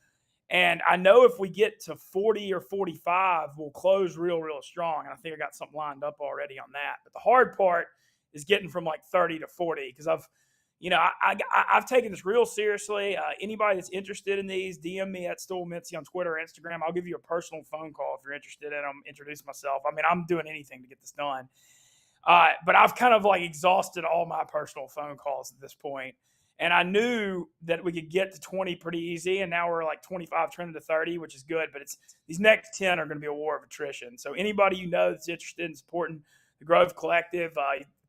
And I know if we get to 40 or 45, we'll close real, real strong. And I think I got something lined up already on that. But the hard part is getting from like 30 to 40 because I've taken this real seriously. Anybody that's interested in these, DM me at Stool Mitzi on Twitter or Instagram. I'll give you a personal phone call if you're interested in them. Introduce myself. I mean, I'm doing anything to get this done. But I've kind of like exhausted all my personal phone calls at this point. And I knew that we could get to 20 pretty easy, and now we're like 25 trending to 30, which is good. But these next 10 are going to be a war of attrition. So anybody you know that's interested in supporting the Grove Collective,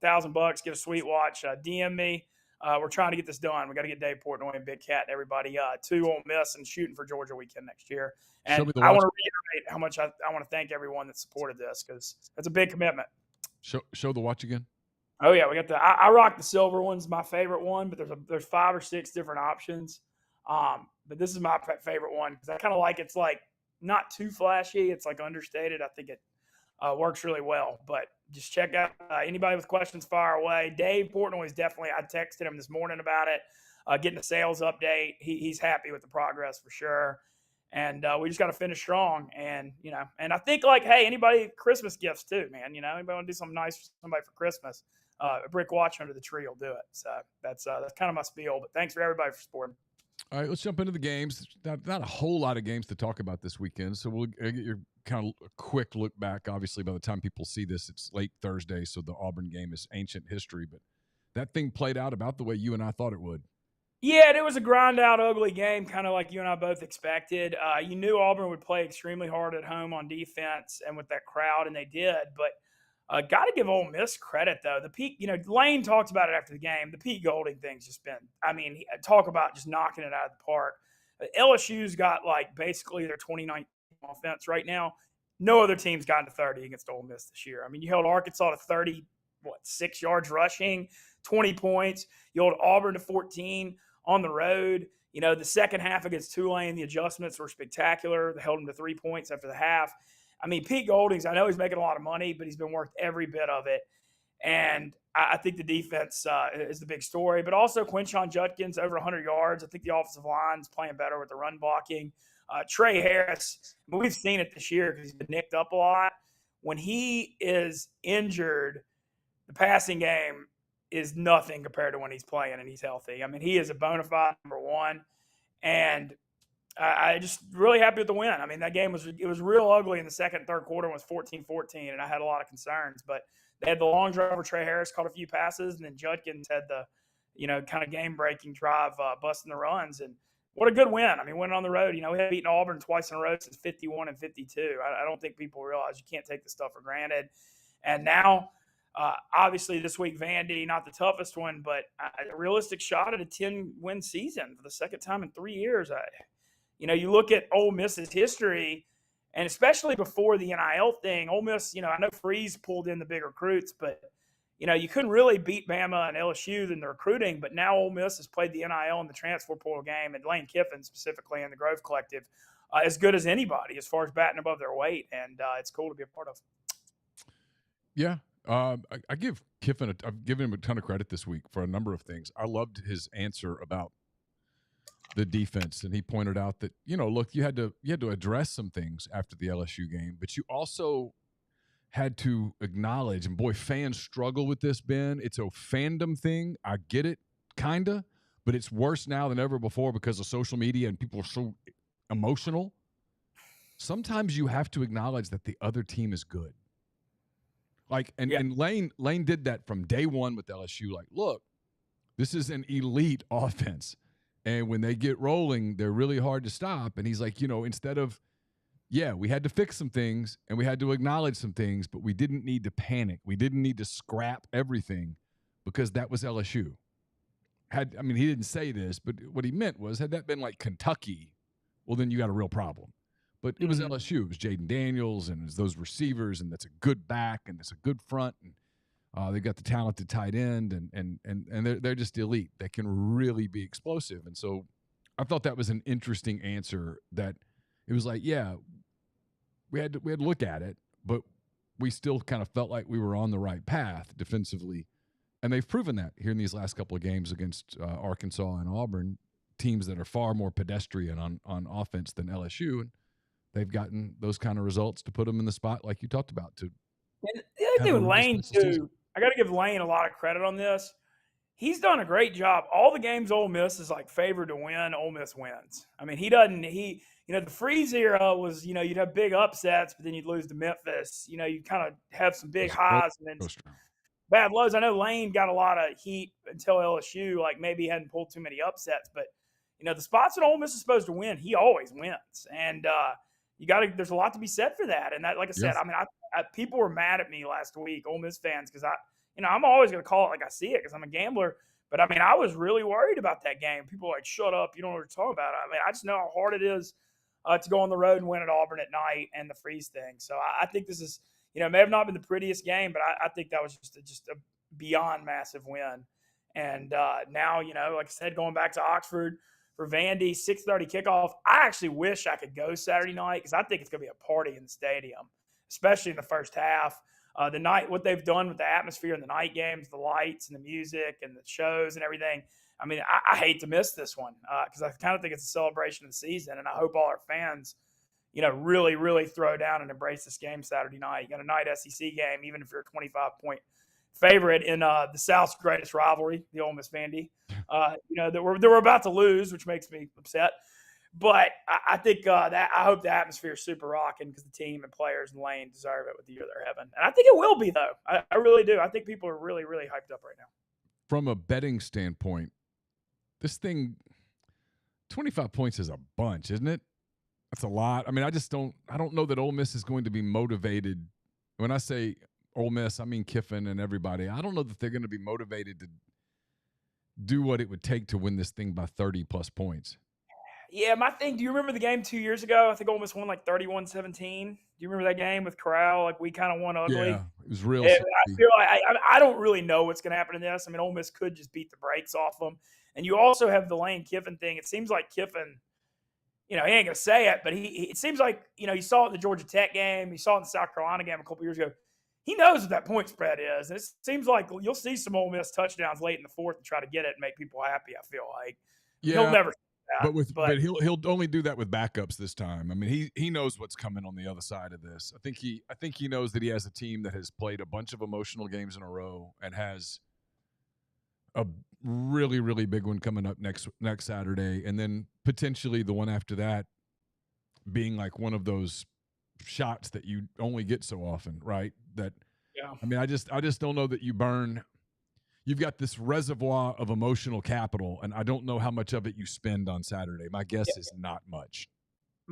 $1,000, get a sweet watch. DM me. We're trying to get this done. We got to get Dave Portnoy and Big Cat and everybody to Ole Miss and shooting for Georgia weekend next year. And I want to reiterate how much I want to thank everyone that supported this because that's a big commitment. Show the watch again. Oh yeah, we got I rock the silver one's my favorite one, but there's 5 or 6 different options. But this is my favorite one because I kind of like it's like not too flashy. It's like understated. I think it works really well. But just check out anybody with questions, fire away. Dave Portnoy is definitely. I texted him this morning about it, getting a sales update. He's happy with the progress for sure. And we just got to finish strong. And, and I think like, hey, anybody, Christmas gifts too, man. Anybody want to do something nice for somebody for Christmas? A brick watch under the tree will do it. So that's kind of my spiel. But thanks for everybody for supporting. All right, let's jump into the games. Not a whole lot of games to talk about this weekend. So we'll get your kind of a quick look back. Obviously, by the time people see this, it's late Thursday. So the Auburn game is ancient history. But that thing played out about the way you and I thought it would. Yeah, it was a grind-out, ugly game, kind of like you and I both expected. You knew Auburn would play extremely hard at home on defense and with that crowd, and they did. But got to give Ole Miss credit, though. The peak, Lane talked about it after the game. The Pete Golding thing's just been, talk about just knocking it out of the park. LSU's got, basically their 2019 offense right now. No other team's gotten to 30 against Ole Miss this year. You held Arkansas to 6 yards rushing, 20 points. You held Auburn to 14 on the road. The second half against Tulane, the adjustments were spectacular. They held them to 3 points after the half. I mean, Pete Golding's, I know he's making a lot of money, but he's been worth every bit of it. And I think the defense is the big story. But also Quinshon Judkins, over 100 yards. I think the offensive line's playing better with the run blocking. Trey Harris, we've seen it this year because he's been nicked up a lot. When he is injured, the passing game is nothing compared to when he's playing and he's healthy. I mean, he is a bona fide number one. And I just really happy with the win. I mean, that game was real ugly in the second and third quarter. It was 14-14, and I had a lot of concerns. But they had the long drive where Trey Harris caught a few passes, and then Judkins had the, kind of game-breaking drive, busting the runs. And what a good win. I mean, winning on the road. We have beaten Auburn twice in a row since 51 and 52. I don't think people realize you can't take this stuff for granted. And now, obviously, this week, Vandy, not the toughest one, but a realistic shot at a 10-win season for the second time in 3 years. You look at Ole Miss's history, and especially before the NIL thing, Ole Miss, I know Freeze pulled in the big recruits, but, you couldn't really beat Bama and LSU in the recruiting. But now Ole Miss has played the NIL and the transfer portal game, and Lane Kiffin specifically in the Grove Collective, as good as anybody as far as batting above their weight. And it's cool to be a part of. Yeah. I give Kiffin, I've given him a ton of credit this week for a number of things. I loved his answer about the defense, and he pointed out that, look, you had to address some things after the LSU game, but you also had to acknowledge, and boy, fans struggle with this, Ben. It's a fandom thing. I get it, kinda, but it's worse now than ever before because of social media and people are so emotional. Sometimes you have to acknowledge that the other team is good. And Lane did that from day one with LSU. Like, look, this is an elite offense. And when they get rolling, they're really hard to stop. And he's like, instead of, we had to fix some things and we had to acknowledge some things, but we didn't need to panic. We didn't need to scrap everything because that was LSU. He didn't say this, but what he meant was, had that been like Kentucky, well, then you got a real problem. But it was LSU. It was Jaden Daniels and it was those receivers, and that's a good back and it's a good front. And they got the talented tight end, and they're just elite. They can really be explosive. And so I thought that was an interesting answer, that it was like, we had to look at it, but we still kind of felt like we were on the right path defensively. And they've proven that here in these last couple of games against Arkansas and Auburn, teams that are far more pedestrian on offense than LSU. And they've gotten those kind of results to put them in the spot like you talked about. And the other thing with Lane, too, I got to give Lane a lot of credit on this. He's done a great job. All the games Ole Miss is like favored to win, Ole Miss wins. I mean, the Freeze era was, you'd have big upsets, but then you'd lose to Memphis. You'd kind of have some big highs and then bad lows. I know Lane got a lot of heat until LSU, like maybe he hadn't pulled too many upsets, but the spots that Ole Miss is supposed to win, he always wins. And there's a lot to be said for that. And that, like I said, people were mad at me last week, Ole Miss fans, because I'm always going to call it like I see it because I'm a gambler. But I was really worried about that game. People were like, shut up, you don't know what you're talking about. I just know how hard it is to go on the road and win at Auburn at night and the Freeze thing. So I think this is, it may have not been the prettiest game, but I think that was just a beyond massive win. And now, like I said, going back to Oxford for Vandy, 6:30 kickoff. I actually wish I could go Saturday night because I think it's going to be a party in the stadium, especially in the first half. What they've done with the atmosphere in the night games, the lights and the music and the shows and everything. I hate to miss this one because I kind of think it's a celebration of the season, and I hope all our fans, really, really throw down and embrace this game Saturday night. You got a night SEC game, even if you're a 25-point favorite in the South's greatest rivalry, the Ole Miss Vandy. That we're about to lose, which makes me upset. But I think that I hope the atmosphere is super rocking because the team and players and Lane deserve it with the year they're having. And I think it will be, though. I really do. I think people are really, really hyped up right now. From a betting standpoint, this thing, 25 points is a bunch, isn't it? That's a lot. I don't know that Ole Miss is going to be motivated. When I say Ole Miss, I mean Kiffin and everybody. I don't know that they're going to be motivated to do what it would take to win this thing by 30-plus points. Yeah, my thing, do you remember the game 2 years ago? I think Ole Miss won like 31-17. Do you remember that game with Corral? Like, we kind of won ugly. Yeah, it was real. I feel like I don't really know what's going to happen in this. Ole Miss could just beat the brakes off them. And you also have the Lane Kiffin thing. It seems like Kiffin, he ain't going to say it, but it seems like, you saw it in the Georgia Tech game. You saw it in the South Carolina game a couple years ago. He knows what that point spread is. And it seems like you'll see some Ole Miss touchdowns late in the fourth and try to get it and make people happy, I feel like. Yeah. He'll never that, but he'll only do that with backups this time. I mean, he knows what's coming on the other side of this. I think he knows that he has a team that has played a bunch of emotional games in a row and has a really, really big one coming up next Saturday, and then potentially the one after that being like one of those shots that you only get so often, right? I mean, I just don't know that you've got this reservoir of emotional capital, and I don't know how much of it you spend on Saturday. My guess is not much.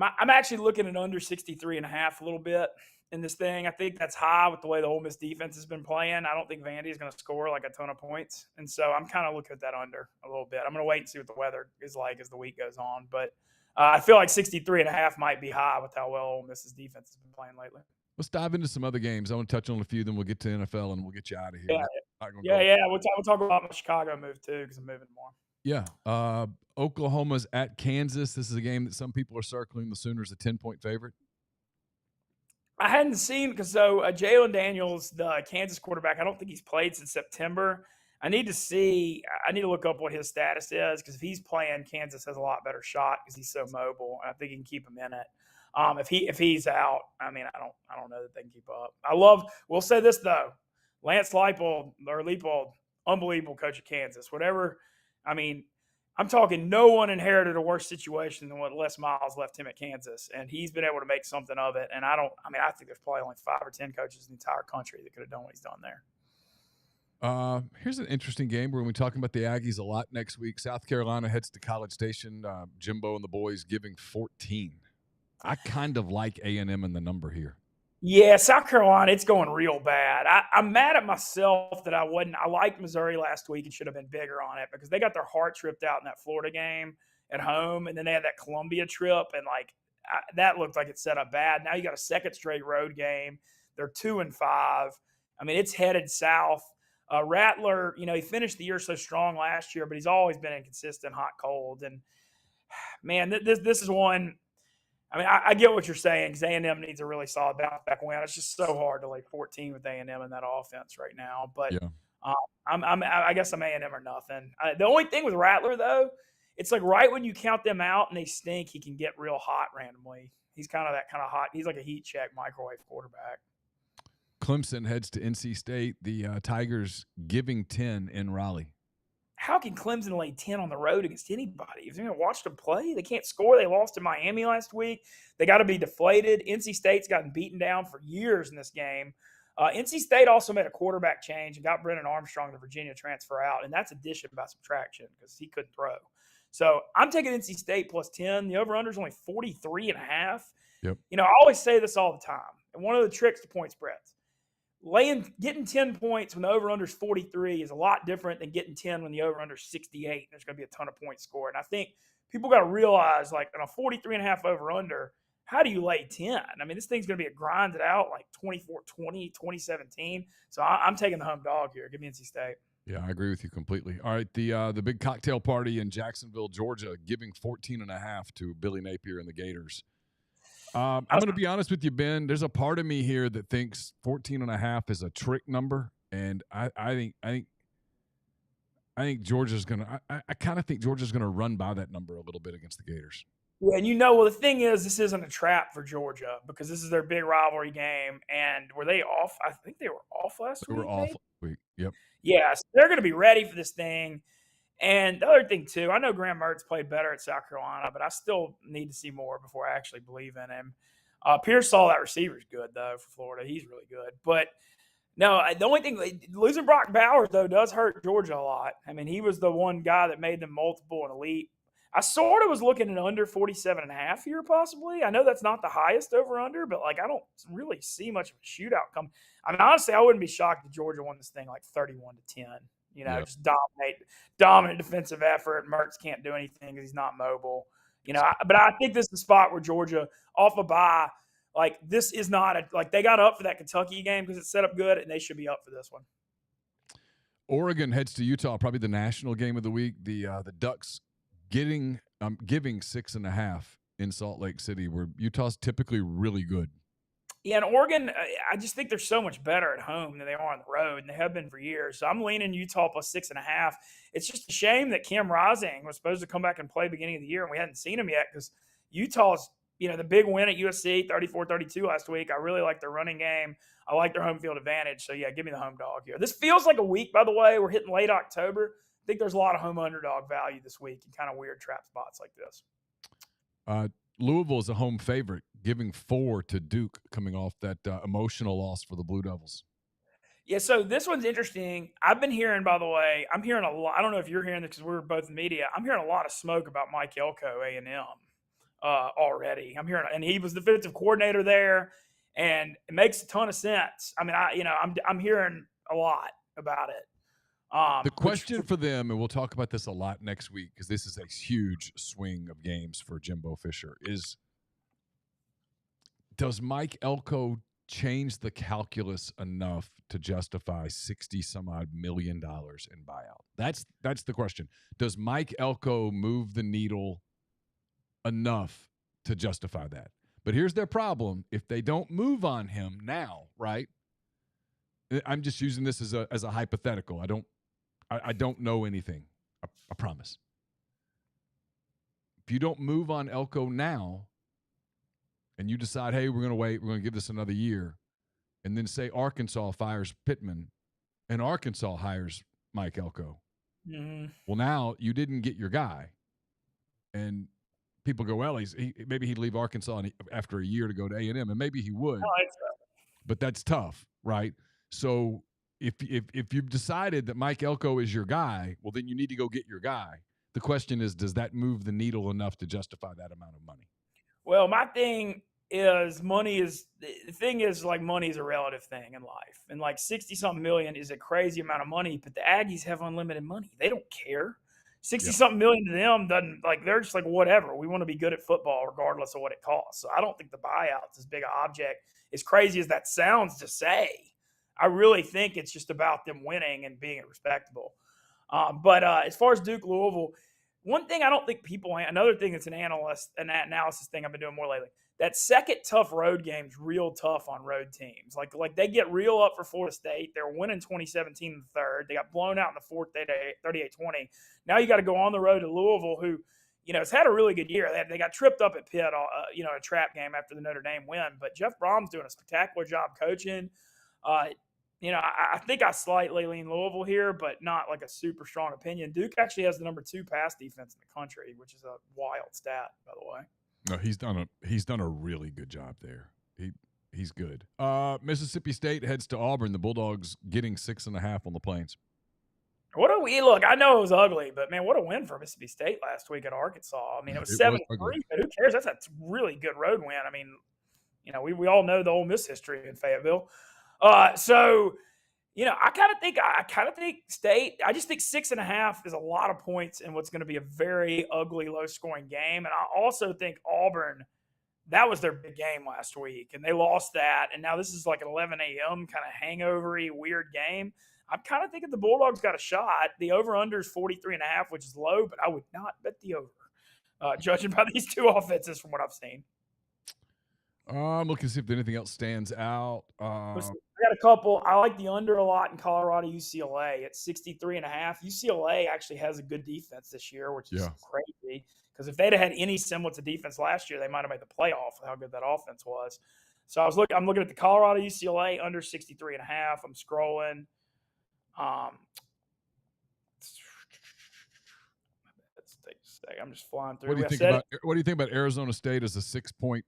I'm actually looking at under 63.5 a little bit in this thing. I think that's high with the way the Ole Miss defense has been playing. I don't think Vandy is going to score like a ton of points. And so I'm kind of looking at that under a little bit. I'm going to wait and see what the weather is like as the week goes on. But I feel like 63.5 might be high with how well Ole Miss's defense has been playing lately. Let's dive into some other games. I want to touch on a few, then we'll get to NFL and we'll get you out of here. Yeah. We'll talk about my Chicago move too because I'm moving more. Yeah. Oklahoma's at Kansas. This is a game that some people are circling. The Sooners a 10-point favorite. I hadn't seen because Jalen Daniels, the Kansas quarterback, I don't think he's played since September. I need to look up what his status is because if he's playing, Kansas has a lot better shot because he's so mobile, and I think he can keep him in it. If he's out, I mean, I don't know that they can keep up. We'll say this though, Lance Leipold, unbelievable coach at Kansas. Whatever, I mean, I'm talking no one inherited a worse situation than what Les Miles left him at Kansas, and he's been able to make something of it. And I think there's probably only 5 or 10 coaches in the entire country that could have done what he's done there. Here's an interesting game. We're going to be talking about the Aggies a lot next week. South Carolina heads to College Station. Jimbo and the boys giving 14. I kind of like A&M in the number here. Yeah, South Carolina, it's going real bad. I'm mad at myself that I liked Missouri last week and should have been bigger on it because they got their hearts ripped out in that Florida game at home, and then they had that Columbia trip, and that looked like it set up bad. Now you got a second straight road game. They're 2-5. I mean, it's headed south. Rattler, he finished the year so strong last year, but he's always been inconsistent, hot, cold. And, man, this is one – I mean, I get what you're saying because A&M needs a really solid bounce-back win. It's just so hard to lay 14 with A&M in that offense right now. But I guess I'm A&M or nothing. The only thing with Rattler, though, it's like right when you count them out and they stink, he can get real hot randomly. He's kind of hot. He's like a heat check microwave quarterback. Clemson heads to NC State. The Tigers giving 10 in Raleigh. How can Clemson lay 10 on the road against anybody? If you're going to watch them play, they can't score. They lost to Miami last week. They got to be deflated. NC State's gotten beaten down for years in this game. NC State also made a quarterback change and got Brennan Armstrong, the Virginia transfer, out, and that's addition by subtraction because he couldn't throw. So I'm taking NC State plus 10. The over-under is only 43.5. Yep. I always say this all the time, and one of the tricks to point spreads. Getting 10 points when the over-under is 43 is a lot different than getting 10 when the over-under is 68. There's going to be a ton of points scored. And I think people got to realize, on a 43.5 over-under, how do you lay 10? I mean, this thing's going to be a grinded out, 24-20, 2017. So I'm taking the home dog here. Give me NC State. Yeah, I agree with you completely. All right, the big cocktail party in Jacksonville, Georgia, giving 14.5 to Billy Napier and the Gators. I'm going to be honest with you, Ben. There's a part of me here that thinks 14.5 is a trick number, and I think Georgia's going to. I kind of think Georgia's going to run by that number a little bit against the Gators. Yeah, and the thing is, this isn't a trap for Georgia because this is their big rivalry game. And were they off? I think they were off last week. They were off last week. Yep. Yeah, so they're going to be ready for this thing. And the other thing, too, I know Graham Mertz played better at South Carolina, but I still need to see more before I actually believe in him. Pierce saw that receiver's good, though, for Florida. He's really good. But, no, the only thing – losing Brock Bowers, though, does hurt Georgia a lot. I mean, he was the one guy that made them multiple and elite. I sort of was looking at under 47.5 here possibly. I know that's not the highest over-under, but, I don't really see much of a shootout come. I mean, honestly, I wouldn't be shocked if Georgia won this thing 31-10. Just dominant defensive effort. Mertz can't do anything because he's not mobile. But I think this is the spot where Georgia, off a bye, this is not they got up for that Kentucky game because it's set up good, and they should be up for this one. Oregon heads to Utah, probably the national game of the week. The Ducks giving 6.5 in Salt Lake City, where Utah's typically really good. Yeah, and Oregon, I just think they're so much better at home than they are on the road, and they have been for years. So I'm leaning Utah plus 6.5. It's just a shame that Cam Rising was supposed to come back and play beginning of the year, and we hadn't seen him yet because Utah's, the big win at USC, 34-32 last week. I really like their running game. I like their home field advantage. So, yeah, give me the home dog here. This feels like a week, by the way. We're hitting late October. I think there's a lot of home underdog value this week in kind of weird trap spots like this. Louisville is a home favorite, giving 4 to Duke coming off that emotional loss for the Blue Devils. Yeah, so this one's interesting. I've been hearing, by the way, I'm hearing a lot. I don't know if you're hearing this because we're both in media. I'm hearing a lot of smoke about Mike Elko, A&M, already. I'm hearing, and he was the defensive coordinator there, and it makes a ton of sense. I mean, I'm hearing a lot about it. The question for them, and we'll talk about this a lot next week because this is a huge swing of games for Jimbo Fisher, is does Mike Elko change the calculus enough to justify $60-some-odd million in buyout? That's the question. Does Mike Elko move the needle enough to justify that? But here's their problem. If they don't move on him now, right? I'm just using this as a hypothetical. I don't know anything. I promise. If you don't move on Elko now and you decide, hey, we're going to wait, we're going to give this another year, and then say Arkansas fires Pittman and Arkansas hires Mike Elko. Mm-hmm. Well, now you didn't get your guy. And people go, well, maybe he'd leave Arkansas after a year to go to A&M, and maybe he would. But that's tough, right? So if you've decided that Mike Elko is your guy, well, then you need to go get your guy. The question is, does that move the needle enough to justify that amount of money? Well, my thing is money is a relative thing in life. And like 60-something million is a crazy amount of money, but the Aggies have unlimited money. They don't care. 60-something million to them doesn't, like, they're just like, whatever. We want to be good at football regardless of what it costs. So I don't think the buyout's as big an object, as crazy as that sounds to say. I really think it's just about them winning and being respectable. But as far as Duke Louisville, one thing I don't think another thing that's an analysis thing I've been doing more lately, that second tough road game's real tough on road teams. Like they get real up for Florida State. They're winning 2017 in the third. They got blown out in the fourth, 38-20. Now you got to go on the road to Louisville, who, has had a really good year. They got tripped up at Pitt, a trap game after the Notre Dame win. But Jeff Brom's doing a spectacular job coaching. I think I slightly lean Louisville here, but not like a super strong opinion. Duke actually has the number 2 pass defense in the country, which is a wild stat, by the way. No, he's done a really good job there. He's good. Mississippi State heads to Auburn. The Bulldogs getting 6.5 on the Plains. Look, I know it was ugly, but man, what a win for Mississippi State last week at Arkansas. I mean, it was 7-3, but who cares? That's a really good road win. I mean, we all know the Ole Miss history in Fayetteville. I kind of think State. I just think 6.5 is a lot of points in what's going to be a very ugly, low-scoring game. And I also think Auburn, that was their big game last week, and they lost that. And now this is like an 11 a.m. kind of hangover-y, weird game. I'm kind of thinking the Bulldogs got a shot. The over-under is 43.5, which is low, but I would not bet the over, judging by these two offenses from what I've seen. I'm looking to see if anything else stands out. I got a couple. I like the under a lot in Colorado UCLA at 63.5. UCLA actually has a good defense this year, which is crazy because if they'd have had any semblance of defense last year, they might have made the playoff with how good that offense was. So I'm looking at the Colorado UCLA under 63.5. I'm scrolling. Let's take a second. I'm just flying through. What do you think about Arizona State as a 6-point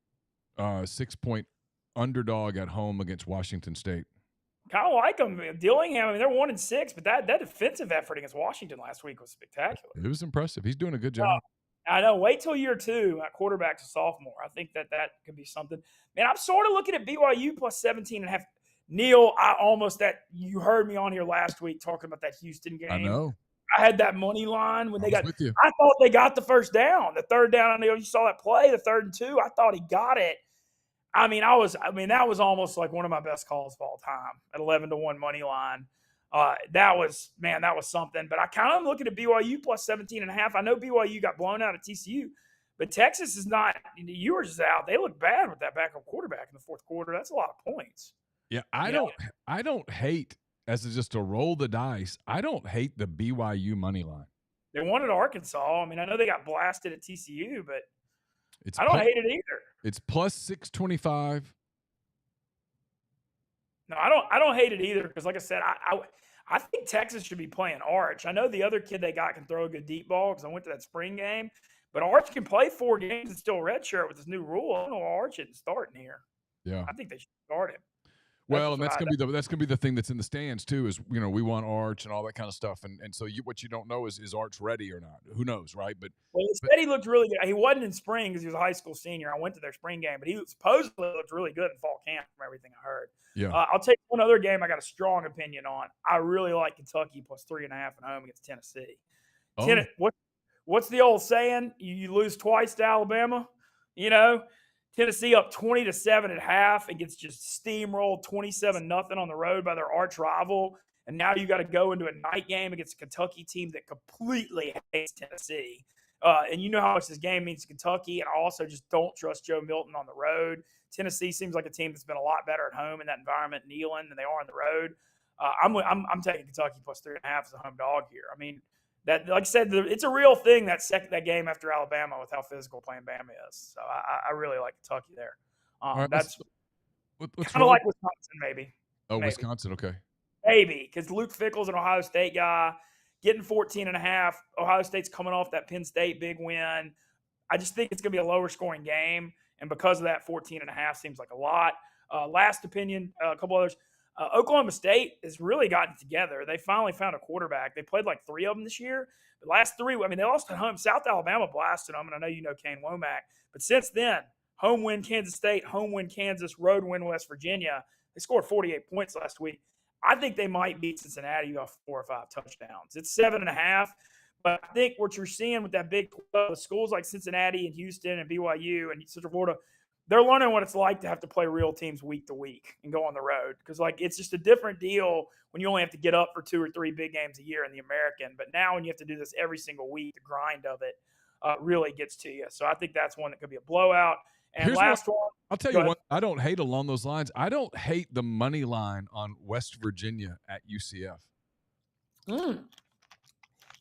underdog at home against Washington State? Kind of like them. Dillingham, I mean, they're 1-6, but that defensive effort against Washington last week was spectacular. It was impressive. He's doing a good job. I know. Wait till year 2 at quarterback to sophomore. I think that could be something. Man, I'm sort of looking at BYU plus 17.5. Neal, you heard me on here last week talking about that Houston game. I know. I had that money line when I thought they got the first down. The third down, I know you saw that play, the 3rd and 2. I thought he got it. I mean, that was almost like one of my best calls of all time at 11-1 money line. That was something. But I kind of am looking at BYU plus 17.5. I know BYU got blown out at TCU, But Texas is not. Ewers is out. They look bad with that backup quarterback in the fourth quarter. That's a lot of points. Yeah, I don't hate, as just to roll the dice, I don't hate the BYU money line. They wanted Arkansas. I mean, I know they got blasted at TCU, but I don't hate it either. It's plus 625. No, I don't hate it either because, like I said, I think Texas should be playing Arch. I know the other kid they got can throw a good deep ball because I went to that spring game, but Arch can play 4 games and still redshirt with this new rule. I don't know why Arch isn't starting here. Yeah, I think they should start him. Well, and that's gonna be the thing that's in the stands too. Is we want Arch and all that kind of stuff, and so what you don't know is Arch ready or not? Who knows, right? But he said he looked really good. He wasn't in spring because he was a high school senior. I went to their spring game, but he supposedly looked really good in fall camp from everything I heard. Yeah, I'll take one other game I got a strong opinion on. I really like Kentucky plus 3.5 at home against Tennessee. Oh. What's the old saying? You lose twice to Alabama, Tennessee up 20-7 at half and gets just steamrolled 27-0 on the road by their arch rival. And now you got to go into a night game against a Kentucky team that completely hates Tennessee. And you know how much this game means to Kentucky. And I also just don't trust Joe Milton on the road. Tennessee seems like a team that's been a lot better at home in that environment, Neyland, than they are on the road. I'm taking Kentucky plus 3.5 as a home dog here. I mean, that, like I said, it's a real thing, that game after Alabama with how physical playing Bama is. So I really like Kentucky there. Right, that's kind of like Wisconsin, maybe. Oh, maybe. Wisconsin, okay. Maybe, because Luke Fickell's an Ohio State guy, getting 14.5. Ohio State's coming off that Penn State big win. I just think it's going to be a lower scoring game, and because of that, 14.5 seems like a lot. Last opinion, a couple others. Oklahoma State has really gotten together. They finally found a quarterback. They played like 3 of them this year. The last 3, they lost at home. South Alabama blasted them, and I know you know Kane Womack. But since then, home win Kansas State, home win Kansas, road win West Virginia. They scored 48 points last week. I think they might beat Cincinnati by 4 or 5 touchdowns. It's 7.5. But I think what you're seeing with that Big 12, schools like Cincinnati and Houston and BYU and Central Florida, they're learning what it's like to have to play real teams week to week and go on the road. Because, it's just a different deal when you only have to get up for 2 or 3 big games a year in the American. But now when you have to do this every single week, the grind of it really gets to you. So I think that's one that could be a blowout. And Here's one, I'll tell you what I don't hate along those lines. I don't hate the money line on West Virginia at UCF.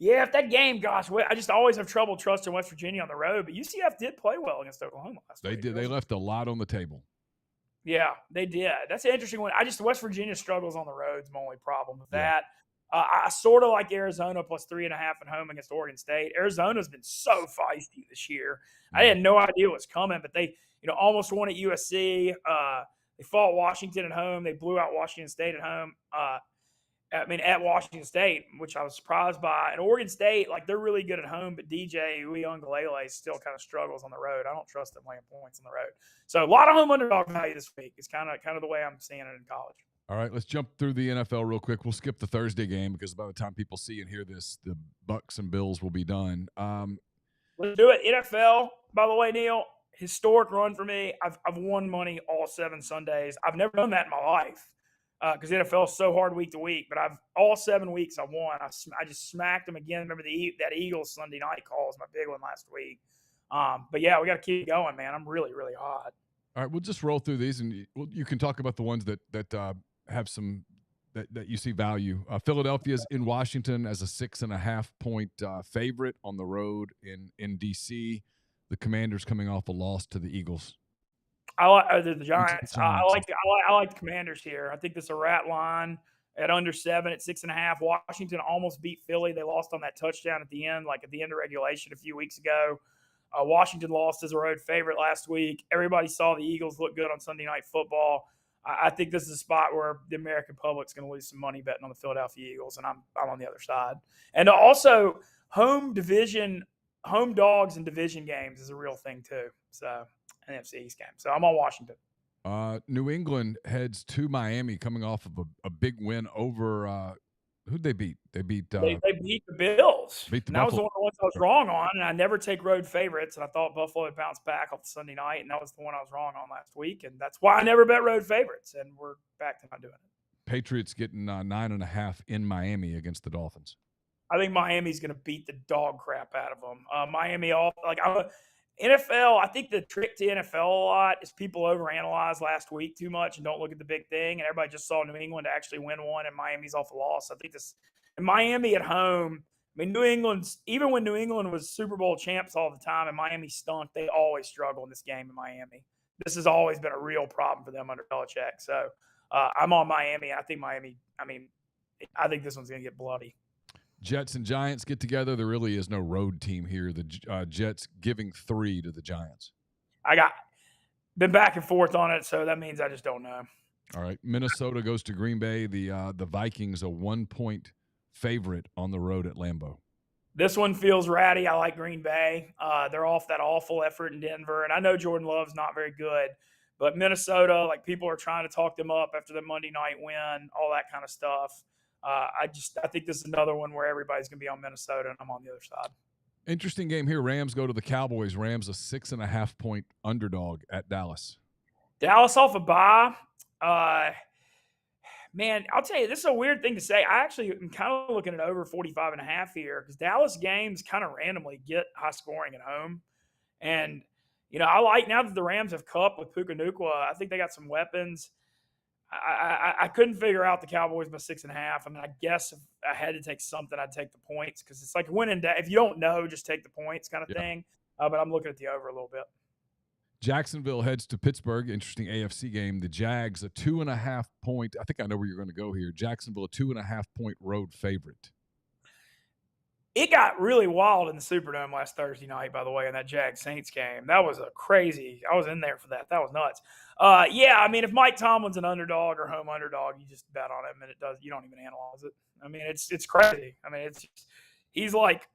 Yeah, if that game, gosh, I just always have trouble trusting West Virginia on the road. But UCF did play well against Oklahoma last week. They did. They left a lot on the table. Yeah, they did. That's an interesting one. West Virginia struggles on the road is my only problem with that. I sort of like Arizona plus 3.5 at home against Oregon State. Arizona's been so feisty this year. I had no idea what was coming, but they, almost won at USC. They fought Washington at home. They blew out Washington State at home. At Washington State, which I was surprised by. And Oregon State, they're really good at home, but DJ Uiagalelei still kind of struggles on the road. I don't trust them laying points on the road. So a lot of home underdog value this week. It's kind of the way I'm seeing it in college. All right, let's jump through the NFL real quick. We'll skip the Thursday game because by the time people see and hear this, the Bucks and Bills will be done. Let's do it. NFL, by the way, Neal, historic run for me. I've won money all 7 Sundays. I've never done that in my life. Because NFL is so hard week to week, but all 7 weeks I won. I just smacked them again. Remember that Eagles Sunday night call was my big one last week. But yeah, we got to keep going, man. I'm really, really hot. All right, we'll just roll through these, and you can talk about the ones that have some that you see value. Philadelphia's in Washington as a 6.5 point favorite on the road in DC. The Commanders coming off a loss to the Eagles. I like the Giants. I like the Commanders here. I think this is a rat line at under 7 at 6.5. Washington almost beat Philly. They lost on that touchdown at the end of regulation a few weeks ago. Washington lost as a road favorite last week. Everybody saw the Eagles look good on Sunday Night Football. I think this is a spot where the American public's going to lose some money betting on the Philadelphia Eagles, and I'm on the other side. And also, home dogs and division games is a real thing too. So. NFC East game. So I'm on Washington. New England heads to Miami coming off of a big win over who'd they beat? They beat they beat the Bills. Beat the and that was one of the ones I was wrong on, and I never take road favorites, and I thought Buffalo would bounce back off Sunday night, and that was the one I was wrong on last week, and that's why I never bet road favorites, and we're back to not doing it. Patriots getting 9.5 in Miami against the Dolphins. I think Miami's going to beat the dog crap out of them. Miami NFL, I think the trick to NFL a lot is people overanalyze last week too much and don't look at the big thing. And everybody just saw New England actually win one, and Miami's off a loss. I think this and Miami at home. I mean, New England's even when New England was Super Bowl champs all the time and Miami stunk, they always struggle in this game in Miami. This has always been a real problem for them under Belichick. So I'm on Miami. I think Miami. I mean, I think this one's going to get bloody. Jets and Giants get together. There really is no road team here. The Jets giving 3 to the Giants. I got been back and forth on it, so that means I just don't know. All right. Minnesota goes to Green Bay. The Vikings a 1-point favorite on the road at Lambeau. This one feels ratty. I like Green Bay. They're off that awful effort in Denver, and I know Jordan Love's not very good, but Minnesota, like people are trying to talk them up after the Monday night win, all that kind of stuff. I think this is another one where everybody's going to be on Minnesota, and I'm on the other side. Interesting game here. Rams go to the Cowboys. Rams a 6.5-point underdog at Dallas. Dallas off a bye. Man, I'll tell you, this is a weird thing to say. I actually am kind of looking at over 45.5 here because Dallas games kind of randomly get high scoring at home. And, I like now that the Rams have Kupp with Puka Nacua, I think they got some weapons. I couldn't figure out the Cowboys by 6.5. I mean, I guess if I had to take something, I'd take the points because it's like winning. If you don't know, just take the points kind of thing. But I'm looking at the over a little bit. Jacksonville heads to Pittsburgh. Interesting AFC game. The Jags a 2.5-point. I think I know where you're going to go here. Jacksonville a 2.5-point road favorite. It got really wild in the Superdome last Thursday night, by the way, in that Jags-Saints game. That was a crazy – I was in there for that. That was nuts. I mean, if Mike Tomlin's an underdog or home underdog, you just bet on him, and you don't even analyze it. I mean, it's crazy. I mean, he's like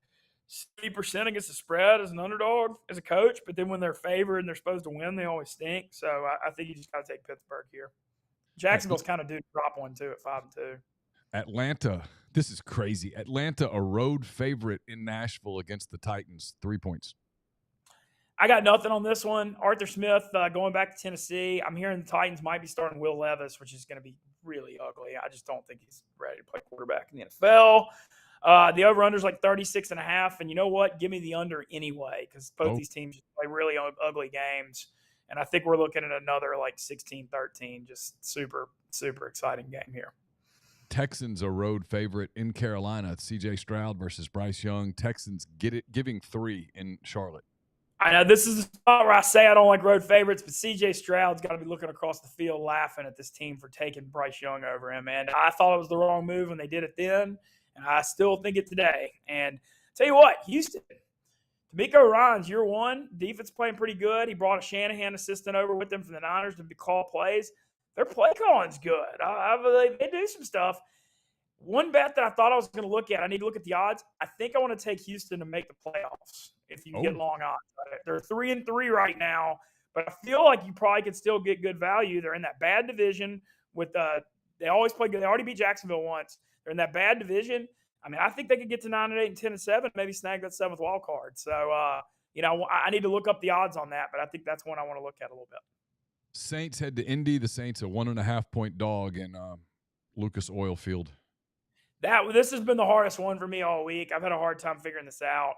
60% against the spread as an underdog as a coach, but then when they're favored and they're supposed to win, they always stink. So I think you just got to take Pittsburgh here. Jacksonville's kind of due to drop one, too, at 5-2. Atlanta. This is crazy. Atlanta, a road favorite in Nashville against the Titans, 3 points. I got nothing on this one. Arthur Smith going back to Tennessee. I'm hearing the Titans might be starting Will Levis, which is going to be really ugly. I just don't think he's ready to play quarterback in the NFL. The over-under is like 36.5, and you know what? Give me the under anyway because both these teams play really ugly games, and I think we're looking at another like 16-13, just super, super exciting game here. Texans a road favorite in Carolina. C.J. Stroud versus Bryce Young. Texans giving 3 in Charlotte. I know this is the spot where I say I don't like road favorites, but C.J. Stroud's got to be looking across the field laughing at this team for taking Bryce Young over him. And I thought it was the wrong move when they did it then, and I still think it today. And tell you what, Houston, D'Amico Ryans, year one, defense playing pretty good. He brought a Shanahan assistant over with him from the Niners to call plays. Their play calling's good. They do some stuff. One bet that I thought I was going to look at, I need to look at the odds. I think I want to take Houston to make the playoffs if you can get long odds. They're 3-3 right now, but I feel like you probably could still get good value. They're in that bad division with they always play good. They already beat Jacksonville once. They're in that bad division. I mean, I think they could get to 9-8 and 10-7, maybe snag that 7th wild card. So, I need to look up the odds on that, but I think that's one I want to look at a little bit. Saints head to Indy. The Saints a 1.5-point dog in Lucas Oil Field. This has been the hardest one for me all week. I've had a hard time figuring this out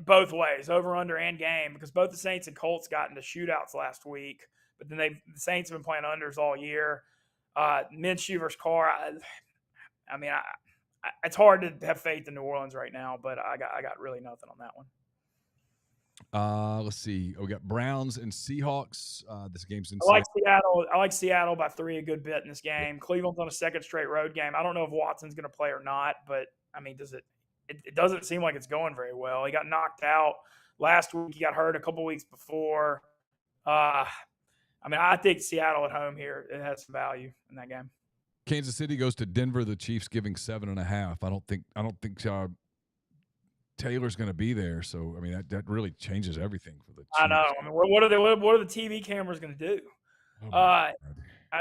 both ways, over, under, and game, because both the Saints and Colts got into shootouts last week, but then the Saints have been playing unders all year. Minshew versus Carr. I mean, it's hard to have faith in New Orleans right now, but I got really nothing on that one. Let's see. We got Browns and Seahawks. This game's in. I like Seattle by 3 a good bit in this game. Cleveland's on a second straight road game. I don't know if Watson's going to play or not, but I mean, it doesn't seem like it's going very well. He got knocked out last week. He got hurt a couple weeks before. I think Seattle at home here, it has some value in that game. Kansas City goes to Denver. The Chiefs giving 7.5. I don't think Taylor's going to be there, so I mean that really changes everything for the Chiefs. I know. I mean, what are the TV cameras going to do? I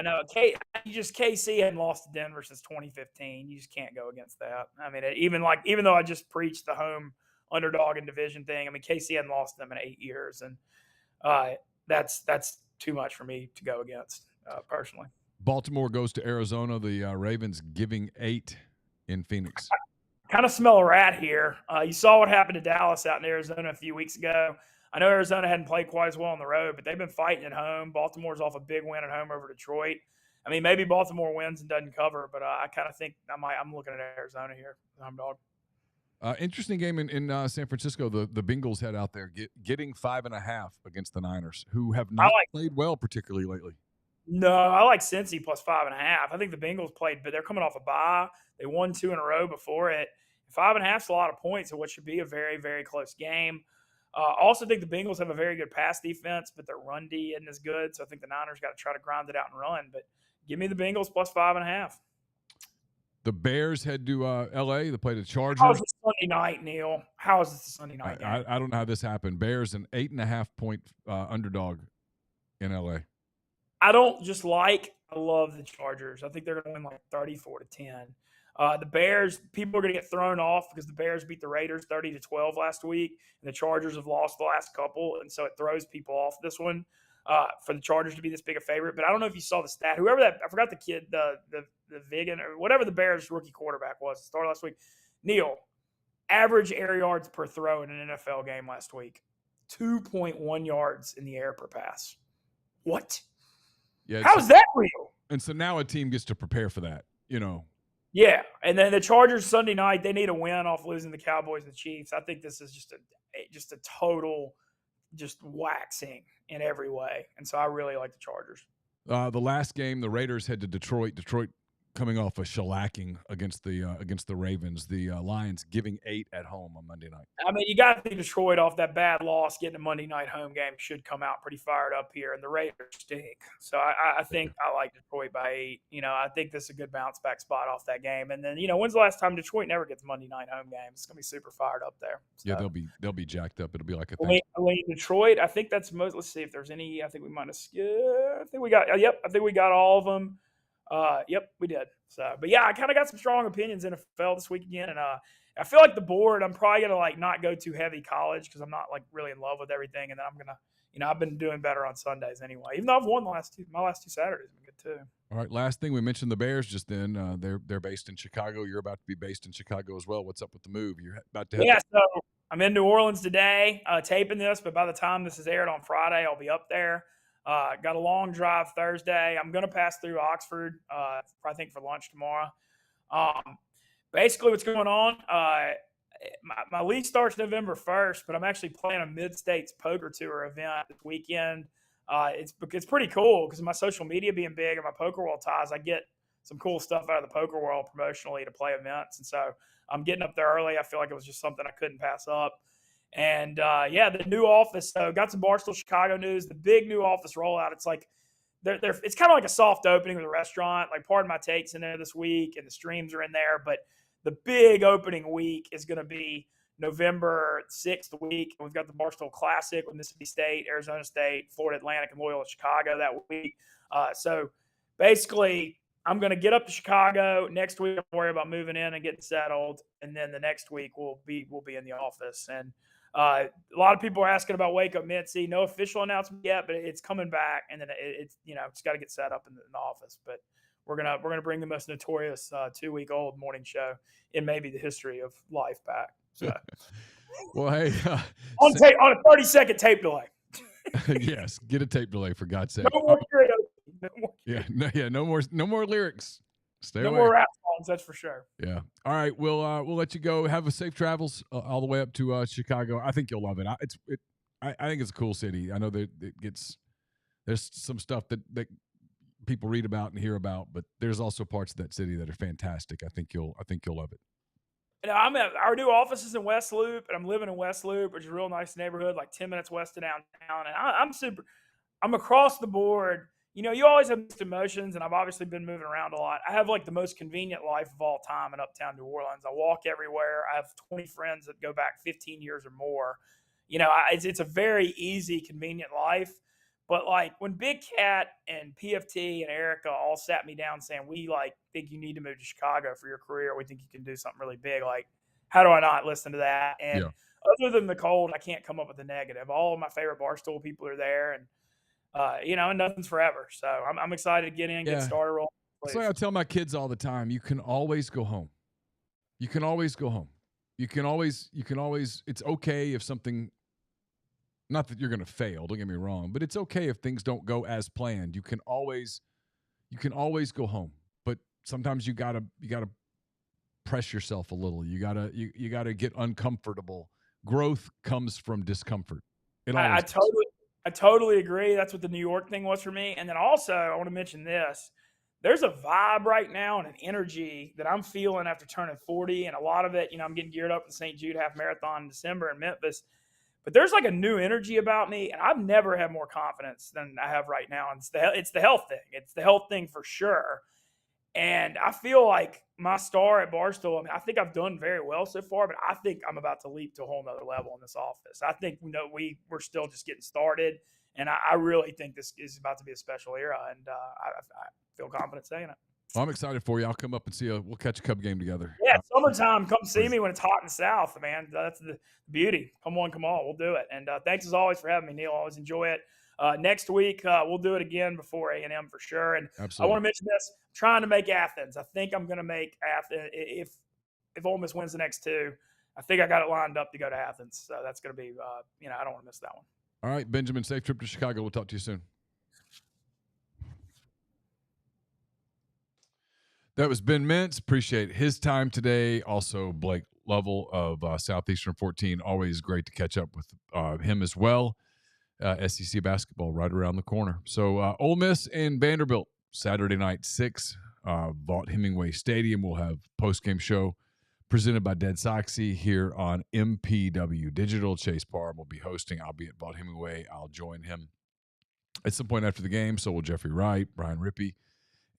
know. KC hadn't lost to Denver since 2015. You just can't go against that. I mean, even though I just preached the home underdog and division thing, I mean KC hadn't lost them in 8 years, and that's too much for me to go against personally. Baltimore goes to Arizona. The Ravens giving 8 in Phoenix. Kind of smell a rat here. You saw what happened to Dallas out in Arizona a few weeks ago. I know Arizona hadn't played quite as well on the road, but they've been fighting at home. Baltimore's off a big win at home over Detroit. I mean, maybe Baltimore wins and doesn't cover, but I kind of think I'm looking at Arizona here. Home dog. Interesting game in San Francisco. The Bengals head out there getting 5.5 against the Niners, who have not played well particularly lately. No, I like Cincy plus 5.5. I think the Bengals played, but they're coming off a bye. They won 2 in a row before it. 5.5 is a lot of points in what should be a very, very close game. Also think the Bengals have a very good pass defense, but their run D isn't as good. So I think the Niners got to try to grind it out and run. But give me the Bengals plus 5.5. The Bears head to L.A. They play the Chargers. How is this Sunday night, Neal? How is this a Sunday night game? I don't know how this happened. Bears an 8.5-point underdog in L.A. I love the Chargers. I think they're going to win like 34-10. The Bears, people are going to get thrown off because the Bears beat the Raiders 30-12 last week, and the Chargers have lost the last couple, and so it throws people off this one for the Chargers to be this big a favorite. But I don't know if you saw the stat. I forgot the kid, the Vigan or whatever the Bears rookie quarterback was, started last week. Neal, average air yards per throw in an NFL game last week, 2.1 yards in the air per pass. What? Yeah, how's that real? And so now a team gets to prepare for that, Yeah, and then the Chargers Sunday night, they need a win off losing the Cowboys and the Chiefs. I think this is just a total just waxing in every way, and so I really like the Chargers. The last game, the Raiders head to Detroit. Detroit coming off a shellacking against the Ravens. The Lions giving 8 at home on Monday night. I mean, you got to think Detroit off that bad loss, getting a Monday night home game should come out pretty fired up here, and the Raiders stink. So I think I like Detroit by 8. I think this is a good bounce back spot off that game. And then when's the last time Detroit never gets Monday night home games? It's gonna be super fired up there. So, yeah, they'll be jacked up. It'll be like a thing. Detroit. I think that's most. Let's see if there's any. I think we might have skipped. I think we got. Yep, I think we got all of them. Yep, we did. So, but yeah, I kind of got some strong opinions in NFL this week again, and I feel like the board. I'm probably gonna not go too heavy college because I'm not really in love with everything, and then I'm gonna, I've been doing better on Sundays anyway. Even though I've won my last two Saturdays, been good too. All right, last thing we mentioned the Bears just then. They're based in Chicago. You're about to be based in Chicago as well. What's up with the move? You're about to head so I'm in New Orleans today, taping this, but by the time this is aired on Friday, I'll be up there. Got a long drive Thursday. I'm going to pass through Oxford, I think, for lunch tomorrow. Basically, what's going on, my league starts November 1st, but I'm actually playing a Mid-States Poker Tour event this weekend. It's pretty cool because my social media being big and my poker world ties, I get some cool stuff out of the poker world promotionally to play events. And so I'm getting up there early. I feel like it was just something I couldn't pass up. And, the new office, so got some Barstool Chicago news, the big new office rollout. It's like it's kind of like a soft opening with a restaurant. Like, Pardon My Take's in there this week, and the streams are in there. But the big opening week is going to be November 6th week. We've got the Barstool Classic with Mississippi State, Arizona State, Florida Atlantic, and Loyola Chicago that week. So basically, I'm going to get up to Chicago next week. I'm worried about moving in and getting settled, and then the next week we'll be in the office. And a lot of people are asking about Wake Up Mintzy. No official announcement yet, but it's coming back, and then it's it's got to get set up in the office. But we're gonna bring the most notorious 2-week-old morning show in maybe the history of life back. So, well, hey, on a 30-second tape delay. Yes, get a tape delay for God's sake. No more no more lyrics. Stay away. No more rap songs, that's for sure. Yeah. All right, we'll let you go. Have a safe travels all the way up to Chicago. I think you'll love it. I think it's a cool city. I know that there's some stuff that people read about and hear about, but there's also parts of that city that are fantastic. I think you'll love it. Our new office is in West Loop, and I'm living in West Loop, which is a real nice neighborhood, like 10 minutes west of downtown. And I'm across the board. You always have mixed emotions, and I've obviously been moving around a lot. I have the most convenient life of all time in uptown New Orleans. I walk everywhere. I have 20 friends that go back 15 years or more. It's a very easy, convenient life. But when Big Cat and PFT and Erica all sat me down saying, we think you need to move to Chicago for your career. We think you can do something really big. How do I not listen to that? And other than the cold, I can't come up with a negative. All of my favorite Barstool people are there, and and nothing's forever. So I'm excited to get in, get started rolling. So I tell my kids all the time, you can always go home. You can always go home. You can always, it's okay if something Not that you're going to fail, don't get me wrong, but it's okay if things don't go as planned. You can always go home, but sometimes you gotta press yourself a little. You gotta get uncomfortable. Growth comes from discomfort. I totally agree. That's what the New York thing was for me. And then also, I want to mention this. There's a vibe right now and an energy that I'm feeling after turning 40. And a lot of it, I'm getting geared up for the St. Jude half marathon in December in Memphis. But there's like a new energy about me. And I've never had more confidence than I have right now. And it's the health thing. It's the health thing for sure. And I feel like my star at Barstool, I think I've done very well so far, but I think I'm about to leap to a whole nother level in this office. I think we're still just getting started, and I really think this is about to be a special era, and I feel confident saying it. Well, I'm excited for you. I'll come up and see you. We'll catch a Cub game together. Yeah, summertime. Come see me when it's hot in the South, man. That's the beauty. Come on. We'll do it. And thanks as always for having me, Neal. I always enjoy it. Next week, we'll do it again before A&M for sure. And absolutely. I want to mention this. I'm trying to make Athens. I think I'm going to make Athens. If Ole Miss wins the next two, I think I got it lined up to go to Athens. So that's going to be, I don't want to miss that one. All right, Benjamin, safe trip to Chicago. We'll talk to you soon. That was Ben Mintz. Appreciate his time today. Also, Blake Lovell of Southeastern 14. Always great to catch up with him as well. SEC basketball right around the corner. So Ole Miss and Vanderbilt, Saturday night, 6, Vaught Hemingway Stadium. We'll have post-game show presented by Dead Soxy here on MPW Digital. Chase Parham will be hosting. I'll be at Vaught Hemingway. I'll join him at some point after the game. So will Jeffrey Wright, Brian Rippey,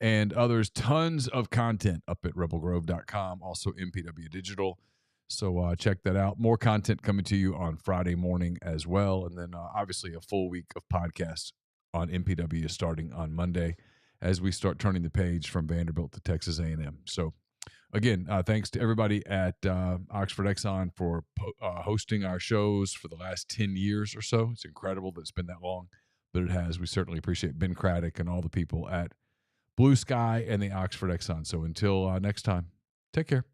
and others. Tons of content up at rebelgrove.com, also MPW Digital. So check that out. More content coming to you on Friday morning as well. And then obviously a full week of podcasts on MPW starting on Monday as we start turning the page from Vanderbilt to Texas A&M. So again, thanks to everybody at Oxford Exxon for hosting our shows for the last 10 years or so. It's incredible that it's been that long, but it has. We certainly appreciate Ben Craddock and all the people at Blue Sky and the Oxford Exxon. So until next time, take care.